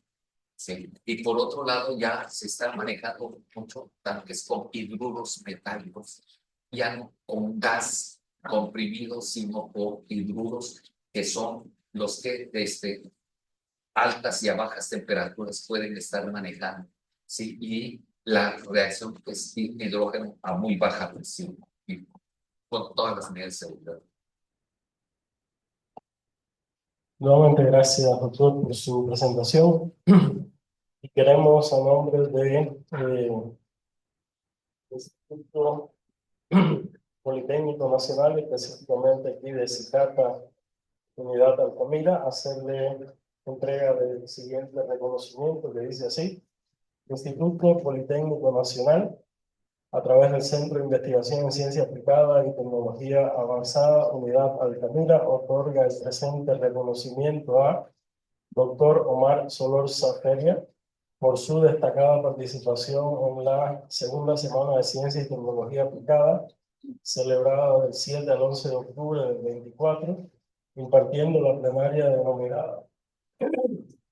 ¿Sí? Y por otro lado, ya se están manejando mucho tanques con hidruros metálicos, ya no con gas comprimido, sino con hidruros que son los que desde altas y a bajas temperaturas pueden estar manejando. ¿Sí? Y la reacción es hidrógeno a muy baja presión y con todas las medidas de seguridad. Nuevamente, gracias, doctor, por su presentación. Y queremos, a nombre del Instituto Politécnico Nacional, específicamente aquí de Cicata, Unidad Altamira, hacerle entrega del siguiente reconocimiento que dice así: Instituto Politécnico Nacional, a través del Centro de Investigación en Ciencia Aplicada y Tecnología Avanzada, Unidad Altamira, otorga el presente reconocimiento a Dr. Omar Solorza Feria por su destacada participación en la segunda Semana de Ciencia y Tecnología Aplicada, celebrada del 7 al 11 de octubre del 24, impartiendo la plenaria denominada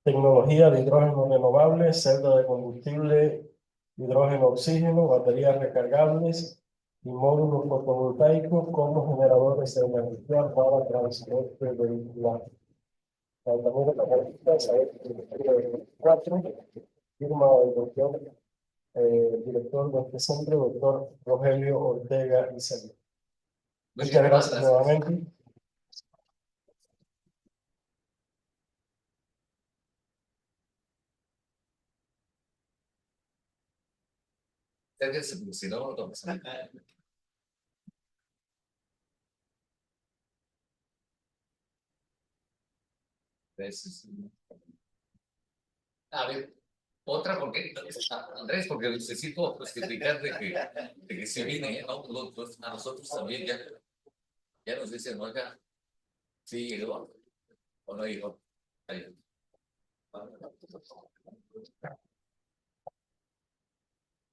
Tecnología de hidrógeno renovable, celda de combustible, hidrógeno oxígeno, baterías recargables y módulos fotovoltaicos como generadores de energía para transporte vehicular. También la política, saber que el 24, firma el doctor, director de este centro, doctor Rogelio Ortega Isabel. Muchas gracias nuevamente. Si no, no pasa nada. A ver, otra, porque Andrés, porque necesito justificar de que se viene, ¿no? A nosotros también ya nos dicen, oiga, sí llegó o no llegó. Ahí.